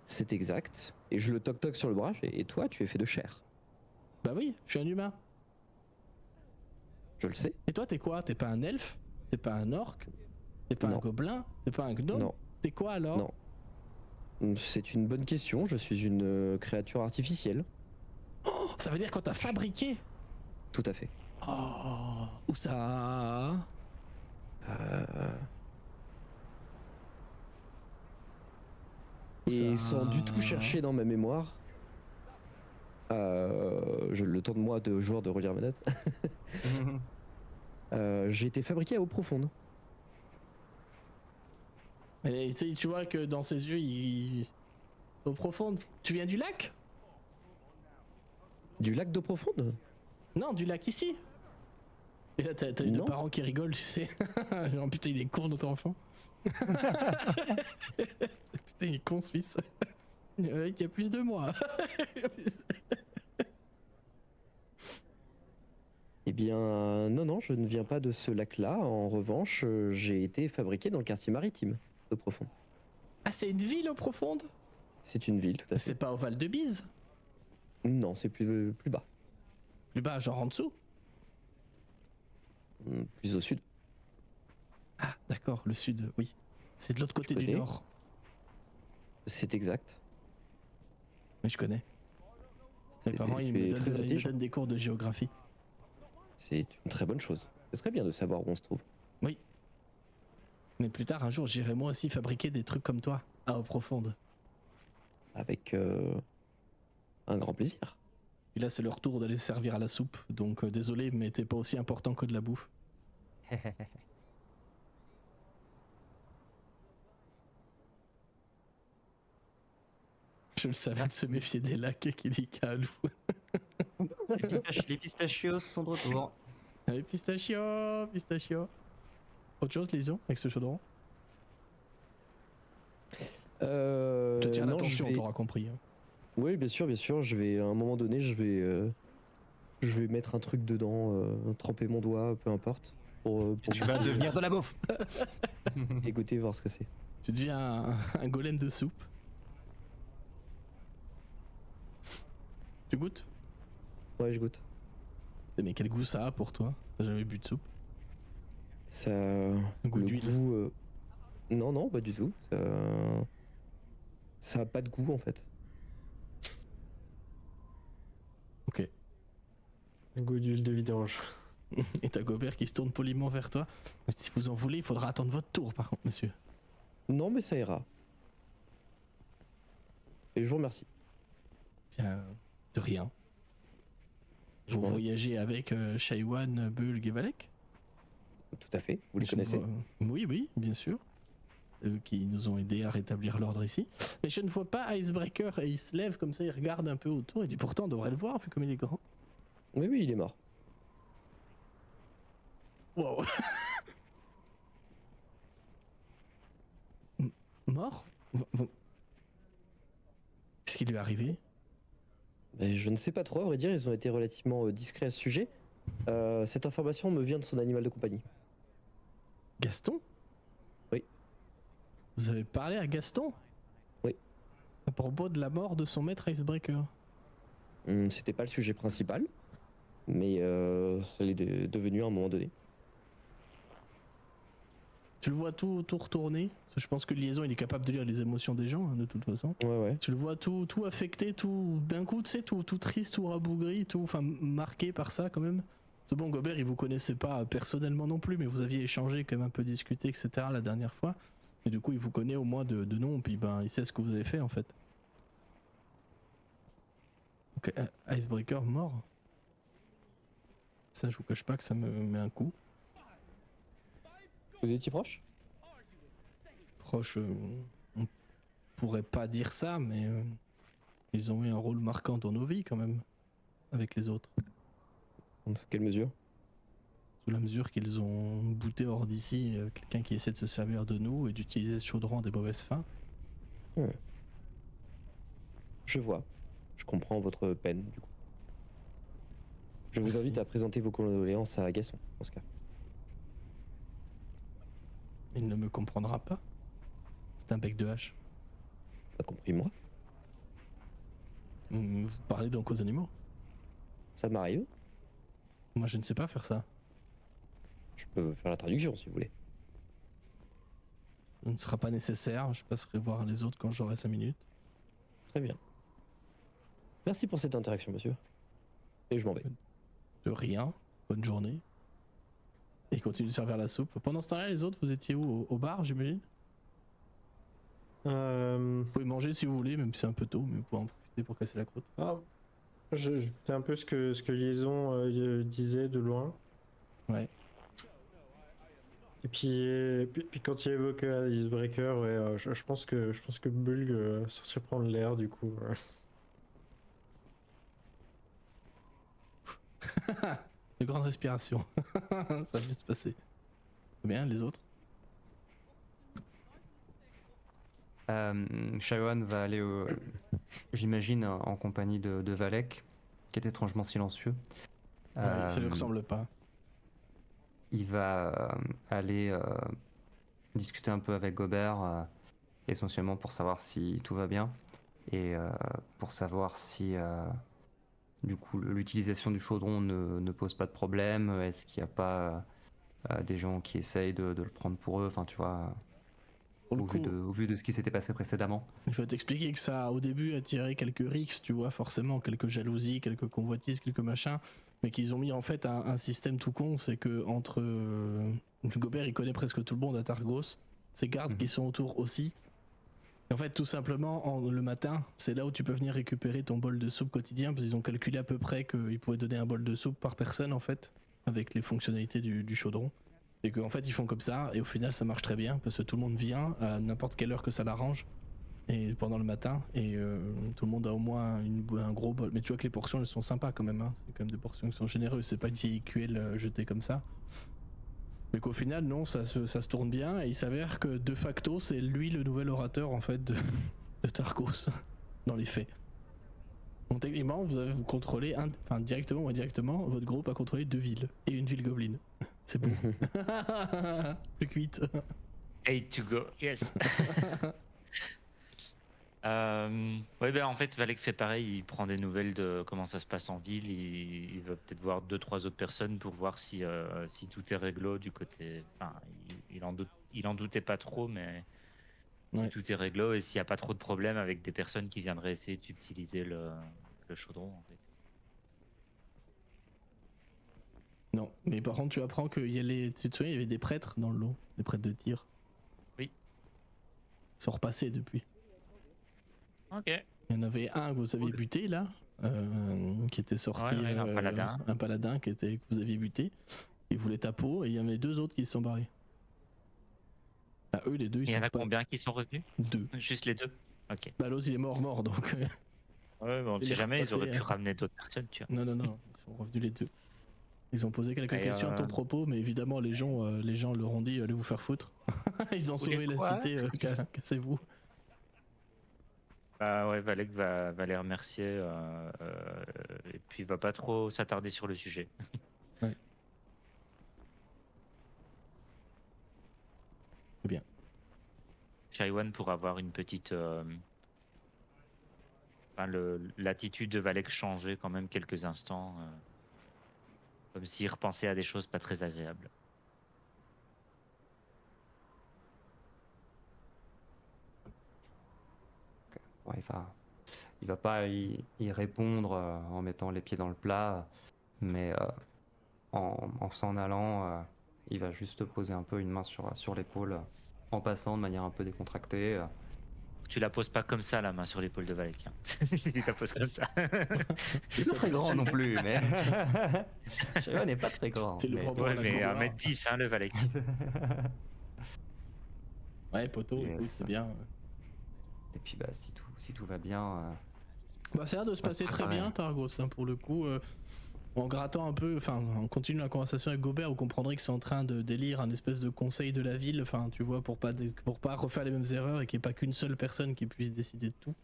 C'est exact. Et je le toc-toc sur le bras, et toi, tu es fait de chair. Bah oui, je suis un humain. Je le sais. Et toi, t'es quoi? T'es pas un elfe? T'es pas un orc? T'es pas un Non. gobelin? T'es pas un gnome? Non. T'es quoi alors? Non. C'est une bonne question. Je suis une créature artificielle. Oh, ça veut dire qu'on t'a fabriqué? Tout à fait. Oh, où ça? Et Ça- sans du tout chercher dans ma mémoire, le temps de moi de joueur de relire mes notes, j'ai été fabriqué à eau profonde. Et tu vois que dans ses yeux, il. Eau profonde. Tu viens du lac? Du lac d'eau profonde? Non, du lac ici. Et là, t'as les deux Non. parents qui rigolent, tu sais. Genre, putain, il est con, notre enfant. Putain, il est con, ce fils. Il y a plus de moi. Eh bien, non, je ne viens pas de ce lac-là. En revanche, j'ai été fabriqué dans le quartier maritime d'eau profonde. Ah, c'est une ville eau profonde? C'est une ville, tout à fait. C'est pas au Val de Bise? Non, c'est plus bas, Plus bas, genre en dessous? plus au sud. Ah, d'accord, le sud, oui. C'est de l'autre côté du connais nord. C'est exact. Mais je connais. Mes parents, Tu ils es me très donnent, intelligent. des cours de géographie. C'est une très bonne chose. C'est très bien de savoir où on se trouve. Oui. Mais plus tard, un jour, j'irai moi aussi fabriquer des trucs comme toi, à eau profonde. Avec un grand plaisir. Et là, c'est leur tour d'aller se servir à la soupe. Donc, désolé, mais t'es pas aussi important que de la bouffe. Je le savais de se méfier des lacs qui dit Calou. Les pistachios sont de retour. Allez, pistachio, pistachio. Autre chose, Lésion, avec ce chaudron? Je te tiens non, l'attention, je vais- t'auras compris. Hein. Oui, bien sûr, je vais à un moment donné, je vais mettre un truc dedans, tremper mon doigt, peu importe, pour Tu vas devenir de la bouffe. écouter, voir ce que c'est. Tu deviens un golem de soupe. Tu goûtes? Ouais, je goûte. Mais quel goût ça a pour toi? T'as jamais bu de soupe? Ça. goût le d'huile. goût, non, pas du tout. Ça a pas de goût en fait. Ok. Un goût d'huile de vidange. Et t'as Gobert qui se tourne poliment vers toi. Si vous en voulez, il faudra attendre votre tour par contre, monsieur. Non, mais ça ira. Et je vous remercie. Bien, de rien. Je Vous vous remercie. voyagez avec Shaiwan, Bulg et Valek? Tout à fait. Vous les Je connaissez? ne vois- Oui, oui, bien sûr. C'est eux qui nous ont aidés à rétablir l'ordre ici. Mais je ne vois pas Icebreaker et il se lève comme ça, il regarde un peu autour. Il dit pourtant on devrait le voir vu comme il est grand. Oui, il est mort. Wow. Mort? Qu'est-ce qui lui est arrivé? Ben, je ne sais pas trop, à vrai dire, ils ont été relativement discrets à ce sujet. Cette information me vient de son animal de compagnie. Gaston? Oui. Vous avez parlé à Gaston? Oui. À propos de la mort de son maître Icebreaker. C'était pas le sujet principal, Mais ça l'est devenu à un moment donné. Tu le vois tout retourner. Parce que je pense que Liaison, il est capable de lire les émotions des gens, hein, de toute façon. Ouais. Tu le vois tout affecté, tout d'un coup, tu sais, tout triste, tout rabougri, tout, enfin, marqué par ça quand même. C'est bon, Gobert, il vous connaissait pas personnellement non plus, mais vous aviez échangé, quand même un peu discuté, etc. la dernière fois. Et du coup, il vous connaît au moins de nom, puis ben, il sait ce que vous avez fait en fait. Ok, Icebreaker mort. Ça, je vous cache pas que ça me met un coup. Vous étiez proche? Proche, on pourrait pas dire ça, mais ils ont eu un rôle marquant dans nos vies quand même, avec les autres. Dans quelle mesure? Sous la mesure qu'ils ont bouté hors d'ici quelqu'un qui essaie de se servir de nous et d'utiliser ce chaudron à des mauvaises fins. Je vois. Je comprends votre peine, du coup. Je vous Merci. invite à présenter vos condoléances à Gasson, dans ce cas. Il ne me comprendra pas. C'est un bec de hache. Pas compris, moi. Vous parlez donc aux animaux? Ça m'arrive. Moi, je ne sais pas faire ça. Je peux faire la traduction, si vous voulez. Ce ne sera pas nécessaire. Je passerai voir les autres quand j'aurai 5 minutes. Très bien. Merci pour cette interaction, monsieur. Et je m'en vais. De rien. Bonne journée. Et il continue de servir la soupe. Pendant ce temps-là, les autres, vous étiez où? Au bar, j'imagine? Vous pouvez manger si vous voulez, même si c'est un peu tôt, mais vous pouvez en profiter pour casser la croûte. C'est un peu ce que Liaison disait de loin. Ouais. Et puis quand il évoque Icebreaker, ouais, je pense que Bulg sortir prendre l'air du coup. De grandes respirations. Ça va bien se passer. Bien, les autres? Shawan va aller, j'imagine, en compagnie de Valek, qui est étrangement silencieux. Ouais, ça lui ressemble pas. Il va aller discuter un peu avec Gobert, essentiellement pour savoir si tout va bien et pour savoir si du coup l'utilisation du chaudron ne pose pas de problème. Est-ce qu'il n'y a pas des gens qui essayent de le prendre pour eux, enfin tu vois, Pour le au coup, vu de ce qui s'était passé précédemment. il faut t'expliquer que ça a au début attiré quelques rixes, tu vois, forcément, quelques jalousies, quelques convoitises, quelques machins, mais qu'ils ont mis en fait un système tout con, c'est que entre Gobert, il connaît presque tout le monde à Targos, ses gardes qui sont autour aussi. Et en fait, tout simplement, le matin, c'est là où tu peux venir récupérer ton bol de soupe quotidien, parce qu'ils ont calculé à peu près qu'ils pouvaient donner un bol de soupe par personne, en fait, avec les fonctionnalités du chaudron. Et qu'en fait, ils font comme ça, et au final, ça marche très bien, parce que tout le monde vient à n'importe quelle heure que ça l'arrange, et pendant le matin, et tout le monde a au moins un gros bol. Mais tu vois que les portions, elles sont sympas quand même, hein. C'est quand même des portions qui sont généreuses, c'est pas une vieille cuelle jetée comme ça. Mais qu'au final, non, ça se tourne bien, et il s'avère que de facto, c'est lui le nouvel orateur, en fait, de Targos, dans les faits. Donc techniquement, vous contrôlez, enfin directement ou indirectement, votre groupe a contrôlé 2 villes, et une ville gobeline. C'est beau. Plus cuite. Hey to go, yes. Ouais, ben en fait, Valek fait pareil, il prend des nouvelles de comment ça se passe en ville, il va peut-être voir 2-3 autres personnes pour voir si tout est réglo du côté. Enfin, il en doutait pas trop, mais si Ouais. tout est réglo et s'il n'y a pas trop de problèmes avec des personnes qui viendraient essayer d'utiliser le chaudron, en fait. Non, mais par contre, tu apprends qu'il y a tu te souviens, il y avait des prêtres dans le lot, des prêtres de tir. Oui. Ils sont repassés depuis. Ok. Il y en avait un que vous aviez buté là, qui était sorti, Ouais, un paladin. Un paladin que vous aviez buté. Il voulait ta peau et il y en avait 2 autres qui se sont barrés. Ah, eux les 2 ils Il y sont en a pas... combien qui sont revenus? 2. Juste les 2? Ok. Bah l'autre il est mort donc. Ouais, mais on ne Il sait est jamais, ils auraient repassé, pu ramener d'autres personnes, tu vois. Non, ils sont revenus les 2. Ils ont posé quelques Et questions à ton propos, mais évidemment les gens leur ont dit allez vous faire foutre. Ils ont sauvé la quoi cité, cassez-vous. Bah ouais, Valek va les remercier et puis il va pas trop s'attarder sur le sujet. Ouais. C'est bien. Shaiwan pour avoir une petite. Enfin, l'attitude de Valek changer quand même quelques instants. Comme s'il repensait à des choses pas très agréables. Ouais, il va pas y répondre en mettant les pieds dans le plat, mais en s'en allant, il va juste poser un peu une main sur l'épaule en passant de manière un peu décontractée. Tu la poses pas comme ça, la main sur l'épaule de Valek. Hein. Tu la poses comme ça. Je suis pas très grand non plus, mais Shayon n'est pas très grand. C'est le mais- propre. Ouais, la mais couloir. 1m10, hein, le Valek. Ouais, poteau, Yes. écoute, c'est bien. Et puis bah si tout va bien, Bah, ça a l'air de se On va se passer très préparer. bien, Targos, hein, pour le coup. En grattant un peu, enfin, en continuant la conversation avec Gobert, vous comprendrez qu'ils sont en train de délire un espèce de conseil de la ville, enfin, tu vois, pour pas refaire les mêmes erreurs et qu'il n'y ait pas qu'une seule personne qui puisse décider de tout.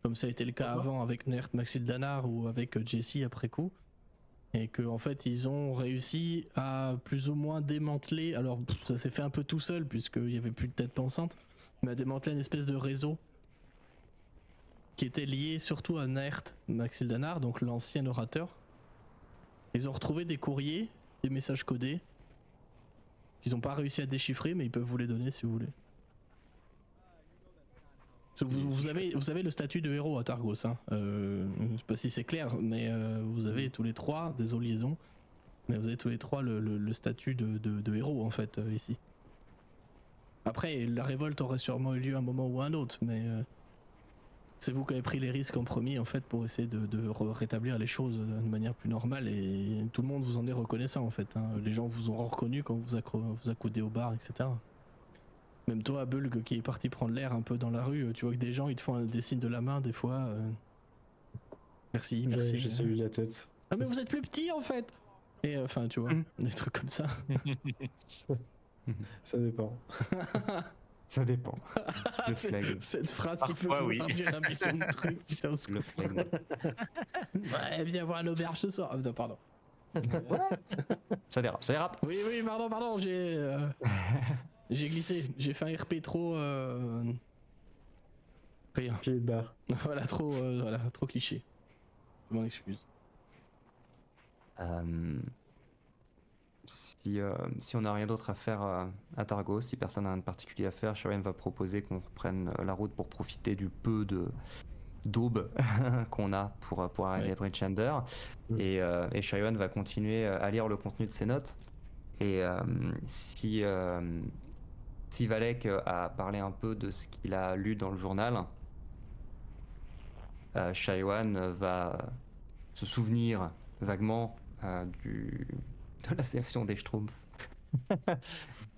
Comme ça a été le cas avant avec Nert Maxil Danar ou avec Jesse après coup. Et que en fait, ils ont réussi à plus ou moins démanteler. Alors, ça s'est fait un peu tout seul, puisqu'il n'y avait plus de tête pensante, mais à démanteler une espèce de réseau qui était lié surtout à Nert Maxil Danar, donc l'ancien orateur. Ils ont retrouvé des courriers, des messages codés, qu'ils n'ont pas réussi à déchiffrer, mais ils peuvent vous les donner si vous voulez. Vous avez le statut de héros à Targos. Hein. Je sais pas si c'est clair, mais vous avez tous les trois, désolé liaison, mais vous avez tous les trois le statut de héros en fait ici. Après, la révolte aurait sûrement eu lieu à un moment ou à un autre, mais c'est vous qui avez pris les risques en premier en fait pour essayer de rétablir les choses de manière plus normale et tout le monde vous en est reconnaissant en fait. Hein. Les gens vous auront reconnu quand vous accoudez au bar, etc. Même toi, Bulg, qui est parti prendre l'air un peu dans la rue, tu vois que des gens ils te font des signes de la main des fois. Merci, merci. J'ai salué la tête. Ah mais vous êtes plus petit en fait. Et enfin tu vois, des trucs comme ça. Ça dépend. ça dépend. Le flag. Cette phrase qui peut Parfois, vouloir oui. dire un million de trucs, putain, au secours. Le flag. Ouais, viens voir l'auberge ce soir. Ah, non, pardon. Ça dérape, ça dérape. Oui, pardon, j'ai glissé. J'ai fait un RP trop. Rien. Pied de barre. Voilà, trop cliché. Je m'en excuse. Si on n'a rien d'autre à faire à Targos, si personne n'a rien de particulier à faire, Sharon va proposer qu'on reprenne la route pour profiter du peu d'aube qu'on a pour arriver Ouais. à Bridgender. Mm. Et Sharon va continuer à lire le contenu de ses notes. Et si Valek a parlé un peu de ce qu'il a lu dans le journal, Sharon va se souvenir vaguement de la session des Schtroumpfs.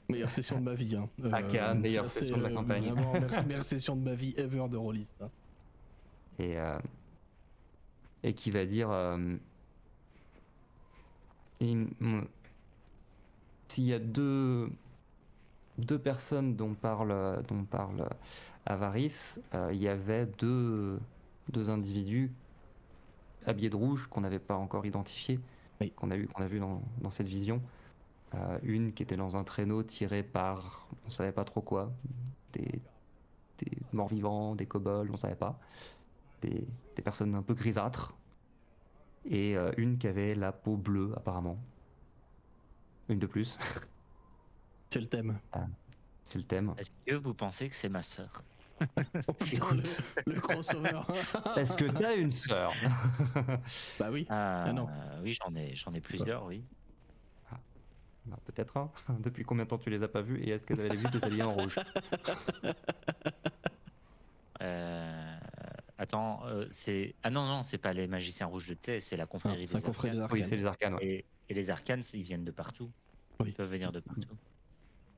Meilleure session de ma vie. Hein. Aka, meilleure ça, session c'est, de la campagne. Vraiment, meilleure session de ma vie ever de rôliste. Hein. Et qui va dire s'il y a deux personnes dont parle Avaris, il y avait deux individus habillés de rouge qu'on n'avait pas encore identifiés, Oui. qu'on a vu dans cette vision. Une qui était dans un traîneau tiré par on savait pas trop quoi, des morts-vivants, des kobolds, on savait pas, des personnes un peu grisâtres, et une qui avait la peau bleue apparemment, une de plus. C'est le thème. C'est le thème. Est-ce que vous pensez que c'est ma sœur? Oh putain, le crossover. Est-ce que t'as une sœur? Bah oui. Non. Oui, j'en ai plusieurs, oui. Bah, peut-être un. Depuis combien de temps tu les as pas vus, et est-ce qu'elles avaient les vues de s'habiller en rouge? Attends, c'est... Ah non, c'est pas les magiciens rouges de Thé, c'est la confrérie C'est un des confrère des arcanes. arcanes. Oui, c'est les arcanes. Ouais. Et les arcanes, ils viennent de partout. Oui. Ils peuvent venir de partout.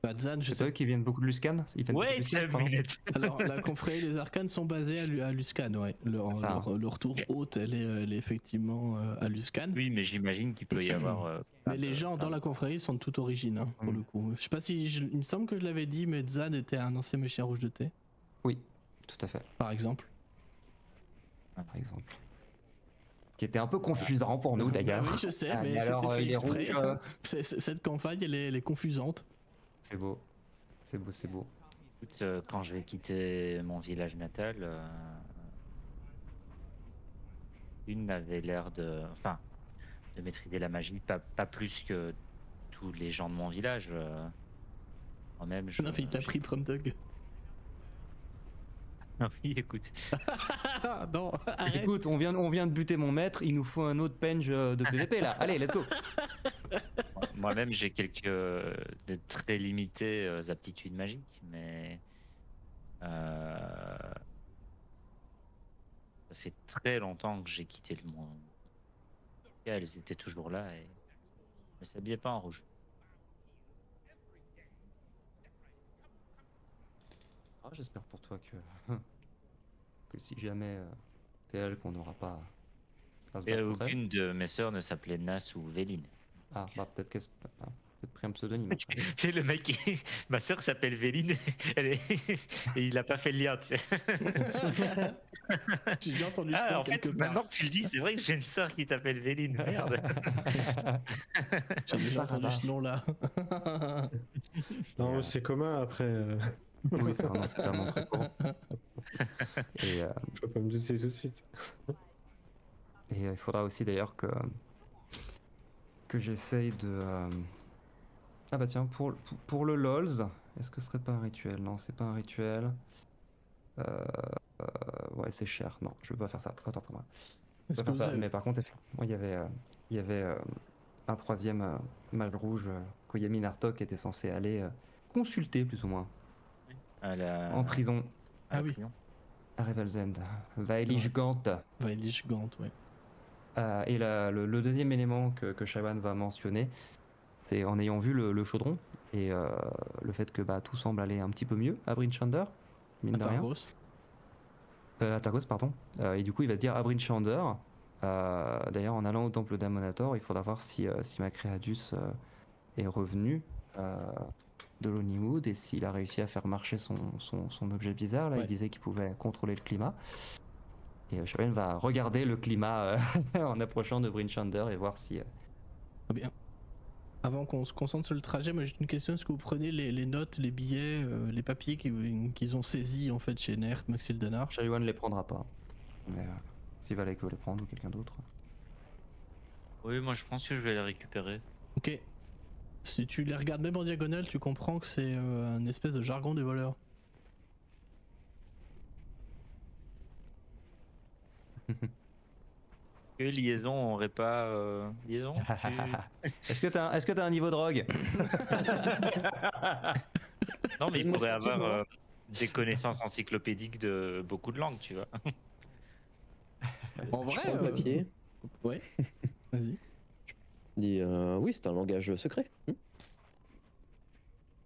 Bah, Zan, je C'est sais. eux qui viennent beaucoup de Luscan? Ils viennent beaucoup de Wait Luscan, a pardon. hein. minute. Alors, la confrérie des arcanes sont basées à Luscan, ouais. Leur tour haute, elle est effectivement à Luscan. Oui, mais j'imagine qu'il peut y avoir... Mais les gens dans la confrérie sont de toute origine, hein, pour Mm. le coup. Je sais pas si. Il me semble que je l'avais dit, mais Zan était un ancien magicien rouge de thé, Oui, tout à fait, par exemple. par exemple. Ce qui était un peu confusant pour nous d'ailleurs. Bah oui, je sais, Ah, mais mais alors, c'était fait les exprès. rouges, Cette campagne, elle est confusante. C'est beau. C'est beau, c'est beau. Écoute, quand je vais quitter mon village natal, une avait l'air de... Enfin, de maîtriser la magie, pas plus que tous les gens de mon village. Moi-même, Non, mais il t'a pris Prom Dog. Ah oui, écoute. Non, arrête. Écoute, on vient de buter mon maître, il nous faut un autre penge de PVP là. Allez, let's go. Moi-même, j'ai quelques de très limitées aptitudes magiques, mais ça fait très longtemps que j'ai quitté le monde. Et elles étaient toujours là et ne s'habillaient pas en rouge. Ah, j'espère pour toi que si jamais c'est elle qu'on n'aura pas à se Et battre contre elle. aucune de mes sœurs ne s'appelait Nas ou Véline. Ah, bah peut-être qu'elle a peut-être pris un pseudonyme. après. Tu sais, le mec, ma sœur s'appelle Véline, et il a pas fait le lien, tu sais. J'ai déjà entendu ce Ah, nom en fait, quelque part. maintenant que tu le dis, c'est vrai que j'ai une sœur qui s'appelle Véline, merde. J'ai déjà Par entendu hasard. ce nom-là. Non, c'est commun après. Oui, c'est vraiment c'était un très courant. Et Je peux pas me douter tout de suite. il faudra aussi d'ailleurs que j'essaye de. Ah bah tiens, pour le LOLs, est-ce que ce serait pas un rituel? Non, c'est pas un rituel. Ouais, c'est cher. Non, je veux pas faire ça. Autant pour moi. Je Est-ce veux que pas faire vous ça. avez... Mais par contre, moi, il y avait un troisième mage rouge, Koyami Naruto, qui était censé aller consulter plus ou moins en prison Ah oui. à Revelzend. Vaelish Ouais. Gant. Vaelish Gant, ouais. Et le deuxième élément que Shaiwan va mentionner, c'est en ayant vu le chaudron et le fait que bah, tout semble aller un petit peu mieux à Brinchander, mine de rien. Targos. À Targos, pardon. Et du coup, il va se dire à Brinchander. D'ailleurs, en allant au temple d'Amonator, il faudra voir si Macréadus est revenu de l'Honeywood et s'il a réussi à faire marcher son objet bizarre. Là, Ouais. il disait qu'il pouvait contrôler le climat. Et Shaven va regarder le climat en approchant de Brinchander et voir si. Très bien. Avant qu'on se concentre sur le trajet, moi j'ai une question. Est-ce que vous prenez les notes, les billets, les papiers qu'ils ont saisis en fait chez Nert, Maxil Danar? Shaiwan ne les prendra pas. Mais s'il va les prendre ou quelqu'un d'autre. Oui, moi je pense que je vais les récupérer. Ok. Si tu les regardes même en diagonale, tu comprends que c'est un espèce de jargon des voleurs. Que liaison, on aurait pas liaison Est-ce que t'as un niveau drogue? Non, mais il Moi, pourrait c'est avoir moi. des connaissances encyclopédiques de beaucoup de langues, tu vois. En Je vrai, prends le papier. ouais. Vas-y. Je dis oui, c'est un langage secret. Et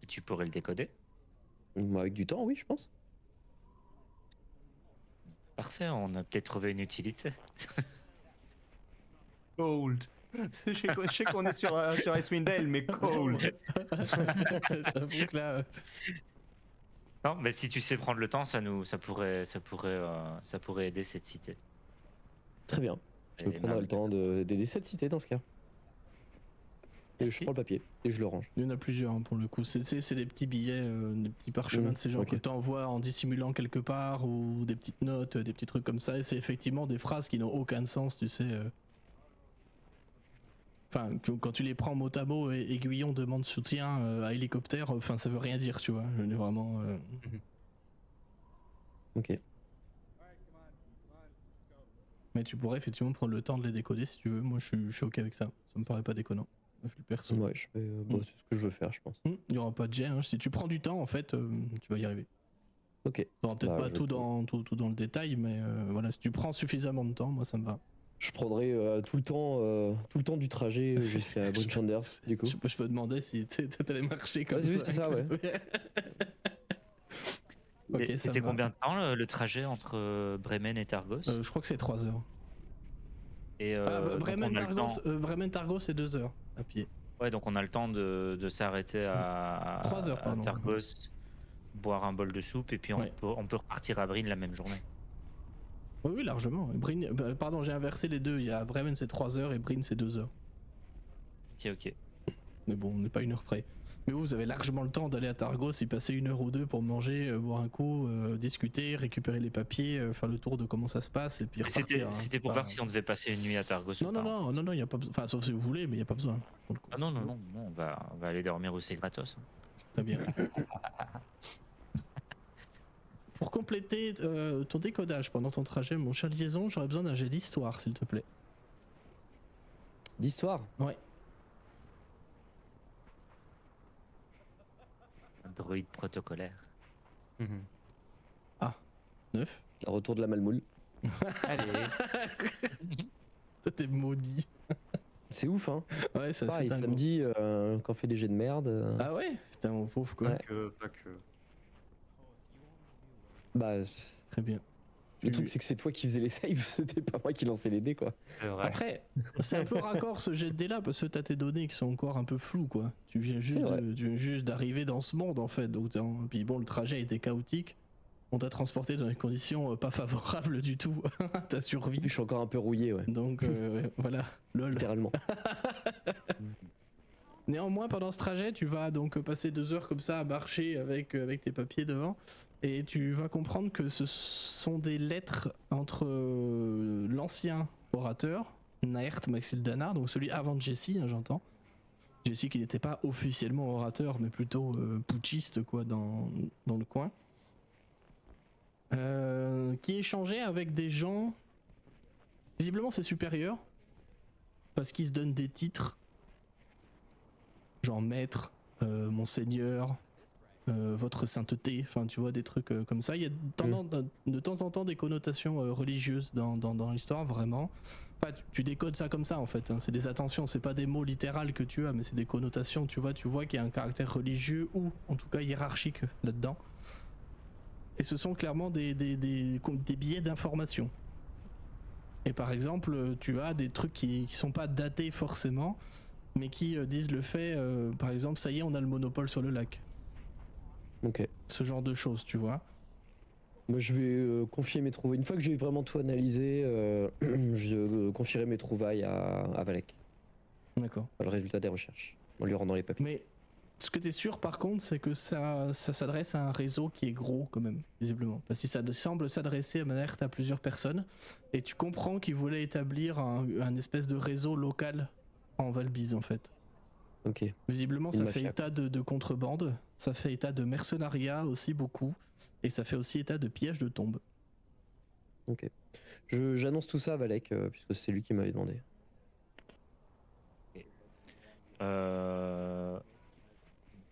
tu pourrais le décoder. Avec du temps, oui, je pense. Parfait, on a peut-être trouvé une utilité. Cold. Je sais qu'on est sur Icewind Dale, mais cold. J'avoue que là. Non, mais si tu sais prendre le temps, ça pourrait aider cette cité. Très bien. Je Et prendrai même- le temps d'aider cette cité dans ce cas. Et je Merci. prends le papier et je le range. Il y en a plusieurs hein, pour le coup. C'est des petits billets, des petits parchemins de ces gens ok. que tu envoies en dissimulant quelque part ou des petites notes, des petits trucs comme ça. Et c'est effectivement des phrases qui n'ont aucun sens, tu sais. Enfin, quand tu les prends mot à mot, aiguillon demande soutien à hélicoptère, enfin ça veut rien dire, tu vois. Je veux dire, vraiment. Ok. Mais tu pourrais effectivement prendre le temps de les décoder si tu veux. Moi je suis ok avec ça. Ça me paraît pas déconnant. Vu le perso. Ouais, je vais, c'est ce que je veux faire, je pense. Il y aura pas de jet. Hein. Si tu prends du temps, en fait, tu vas y arriver. Ok. T'auras peut-être Bah, pas je- tout dans le détail, mais voilà, si tu prends suffisamment de temps, moi ça me va. Je prendrai tout le temps du trajet jusqu'à Brinchander, du coup. Je peux demander si t'allais marcher comme Ouais, ça. c'est ça, ouais. Ok, Et ça c'était me va. combien de temps le trajet entre Bremen et Targos Je crois que c'est 3 heures. Et donc Bremen, on a le temps- Targos, c'est 2 heures à pied. Ouais, donc on a le temps de s'arrêter à 3 heures, pardon. Targos, boire un bol de soupe et puis Ouais. on peut repartir à Bryn la même journée. Oui, oui, largement. Pardon, j'ai inversé les deux. Il y a Bremen c'est 3 heures et Bryn c'est 2 heures. Ok, ok. Mais bon, on n'est pas 1 heure près. Mais vous avez largement le temps d'aller à Targos, y passer 1 heure ou 2 pour manger, boire un coup, discuter, récupérer les papiers, faire le tour de comment ça se passe et puis repartir. Hein, C'était c'est pour pas- voir si on devait passer une nuit à Targos Non, ou non, pas. non, non, non, il y a pas besoin. Enfin, sauf si vous voulez, mais il n'y a pas besoin. Pour le coup. Ah non, on va aller dormir où c'est gratos. Hein. Très bien. Pour compléter ton décodage pendant ton trajet, mon cher Liaison, j'aurais besoin d'un jet d'histoire, s'il te plaît. D'histoire. Ouais. Un droïde protocolaire. Mhm. 9. Le retour de la malmoule. Allez, Toi, t'es maudit. C'est ouf, hein. Ouais, ça Pareil, c'est dingue. samedi, quand on fait des jets de merde. Ah ouais. Putain, mon pauvre, quoi. Ouais. pas que. Bah, Très bien. le truc, c'est que c'est toi qui faisais les saves, c'était pas moi qui lançais les dés, quoi. C'est vrai. Après, c'est un peu raccord ce jet de dés là parce que t'as tes données qui sont encore un peu floues, quoi. Tu viens C'est vrai. juste d'arriver dans ce monde, en fait. Donc, puis bon, le trajet était chaotique. On t'a transporté dans des conditions pas favorables du tout à ta survie. Je suis encore un peu rouillé, ouais. Donc voilà, lol. Littéralement. Néanmoins, pendant ce trajet, tu vas donc passer 2 heures comme ça à marcher avec tes papiers devant, et tu vas comprendre que ce sont des lettres entre l'ancien orateur, Naert Maxildana, donc celui avant Jesse, hein, j'entends. Jesse qui n'était pas officiellement orateur, mais plutôt putschiste, quoi, dans le coin. Qui échangeait avec des gens, visiblement ses supérieurs, parce qu'ils se donnent des titres genre maître, monseigneur, votre sainteté, enfin tu vois des trucs comme ça. Il y a de temps en temps des connotations religieuses dans l'histoire, vraiment. Enfin, tu décodes ça comme ça en fait, hein. C'est des attentions, c'est pas des mots littérales que tu as, mais c'est des connotations, tu vois qu'il y a un caractère religieux ou en tout cas hiérarchique là-dedans. Et ce sont clairement des billets d'information. Et par exemple, tu as des trucs qui sont pas datés forcément, mais qui disent le fait, par exemple, ça y est, on a le monopole sur le lac. Ok. Ce genre de choses, tu vois. Moi, je vais confier mes trouvailles. Une fois que j'ai vraiment tout analysé, je confierai mes trouvailles à Valek. D'accord. Le résultat des recherches. En lui rendant les papiers. Mais ce que tu es sûr, par contre, c'est que ça s'adresse à un réseau qui est gros, quand même, visiblement. Parce que ça semble s'adresser à plusieurs personnes. Et tu comprends qu'ils voulaient établir un espèce de réseau local en Valbise, en fait. Ok. Visiblement, Une ça mafia, fait état de contrebande, ça fait état de mercenariat aussi beaucoup, et ça fait aussi état de pillage de tombes. Ok. J'annonce tout ça à Valek, puisque c'est lui qui m'avait demandé.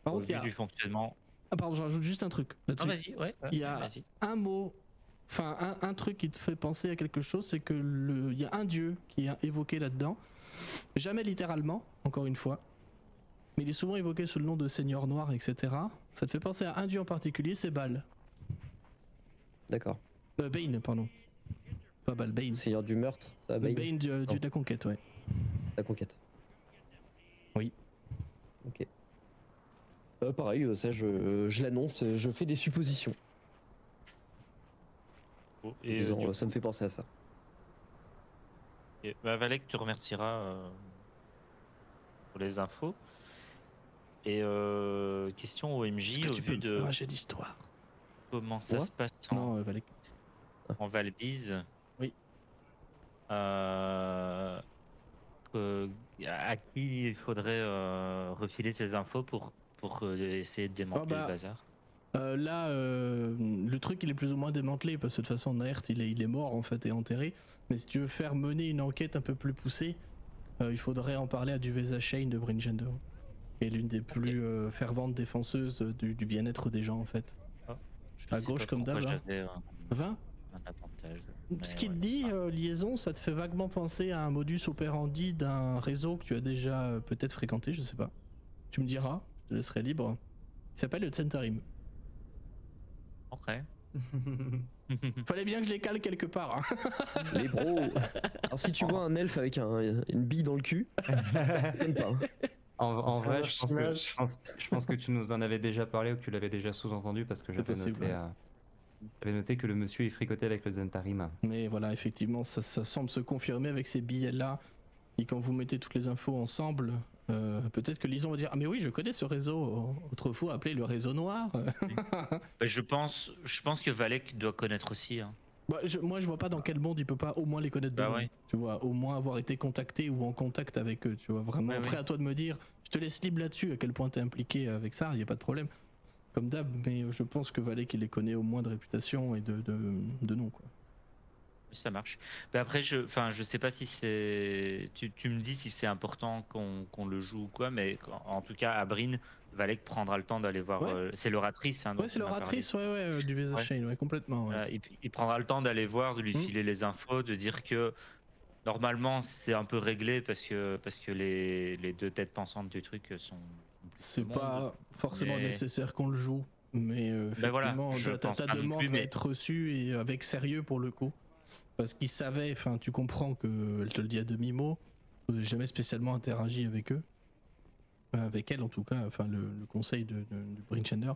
Par Au contre, il y vu a... du fonctionnement. Ah pardon, je rajoute juste un truc Non, là-dessus. vas-y, ouais. Il y a vas-y. un mot, enfin un truc qui te fait penser à quelque chose, c'est que il y a un dieu qui est évoqué là-dedans, jamais littéralement, encore une fois, mais il est souvent évoqué sous le nom de Seigneur Noir, etc. Ça te fait penser à un dieu en particulier, c'est Baal. D'accord. Bane, pardon. Pas Baal, Bane. Seigneur du meurtre, ça va, Bane, dieu de la conquête, ouais. la conquête. Oui. Ok. Pareil, ça je l'annonce, je fais des suppositions. Et, Disons, ça me fait penser à ça. Valek te remerciera pour les infos. Et question au MJ, Est-ce que au tu peux vu me de faire un jet d'histoire? comment ça Quoi se passe Non, Valek. en Valbise. Oui. À qui il faudrait refiler ces infos pour essayer de démanteler le bazar. Là, le truc il est plus ou moins démantelé parce que de toute façon Naert il est mort en fait et enterré. Mais si tu veux faire mener une enquête un peu plus poussée, il faudrait en parler à Duveza Shane de Bringender, qui est l'une des plus ferventes défenseuses du bien-être des gens en fait. Je à sais gauche pas comme pourquoi d'hab, j'avais 20. un avantage. Ce Mais qui te ouais. dit, liaison, ça te fait vaguement penser à un modus operandi d'un réseau que tu as déjà peut-être fréquenté, je sais pas. Tu me diras, je te laisserai libre. Il s'appelle le Centarim. Ok. Fallait bien que je les cale quelque part. Hein. Les bros. Alors si tu vois un elfe avec une bille dans le cul, t'aimes pas. Hein. En vrai, Ah, je pense que tu nous en avais déjà parlé ou que tu l'avais déjà sous-entendu parce que C'est j'avais possible, noté, ouais. j'avais noté que le monsieur est fricoté avec le Zentarim. Mais voilà, effectivement, ça semble se confirmer avec ces billets-là. Et quand vous mettez toutes les infos ensemble, peut-être que Lison va dire ah mais oui je connais ce réseau, autrefois appelé le réseau noir. Bah, je pense que Valek doit connaître aussi. Hein. Bah, moi je vois pas dans quel monde il peut pas au moins les connaître de Bah nom. ouais. Tu vois, au moins avoir été contacté ou en contact avec eux, tu vois, vraiment. Ouais, Après ouais. à toi de me dire, je te laisse libre là-dessus, à quel point t'es impliqué avec ça, y a pas de problème. Comme d'hab, mais je pense que Valek il les connaît au moins de réputation et de nom quoi. Ça marche. Mais après, je sais pas si c'est. Tu me dis si c'est important qu'on le joue ou quoi, mais en tout cas, à Bryn, Valek prendra le temps d'aller voir. Ouais. C'est l'oratrice. Hein, dont Ouais c'est tu m'as parlé. l'oratrice, ouais, du Vesa Ouais. Shane, ouais, complètement. Ouais. Il prendra le temps d'aller voir, de lui Mm. filer les infos, de dire que normalement c'est un peu réglé parce que les deux têtes pensantes du truc sont. C'est du monde. pas forcément mais- nécessaire qu'on le joue, mais Ben voilà, effectivement, je pense ta pas non demande plus, va mais- être reçue et avec sérieux pour le coup. Parce qu'il savait, enfin, tu comprends qu'elle te le dit à demi-mot, vous n'avez jamais spécialement interagi avec eux. Avec elle en tout cas, enfin, le conseil de Brinchender.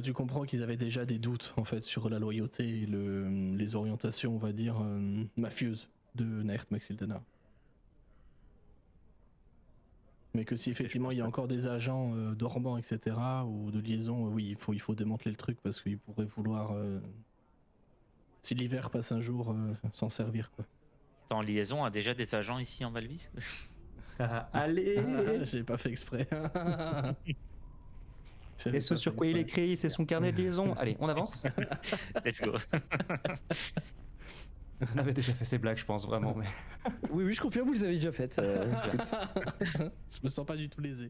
Tu comprends qu'ils avaient déjà des doutes en fait sur la loyauté et les orientations, on va dire, mafieuses de Naert Maxildana. Mais que si effectivement il y a encore des agents dormants, etc., ou de liaison, oui, il faut démanteler le truc parce qu'ils pourraient vouloir. Si l'hiver passe un jour, s'en servir quoi. T'es en liaison a déjà des agents ici en Valvis. Allez. J'ai pas fait exprès. Et ce sur quoi il écrit, c'est son carnet de liaison. Allez, on avance. Let's go. On avait déjà fait ces blagues, je pense vraiment. Mais... Oui, je confirme, vous les avez déjà faites. Écoute. Je me sens pas du tout lésé.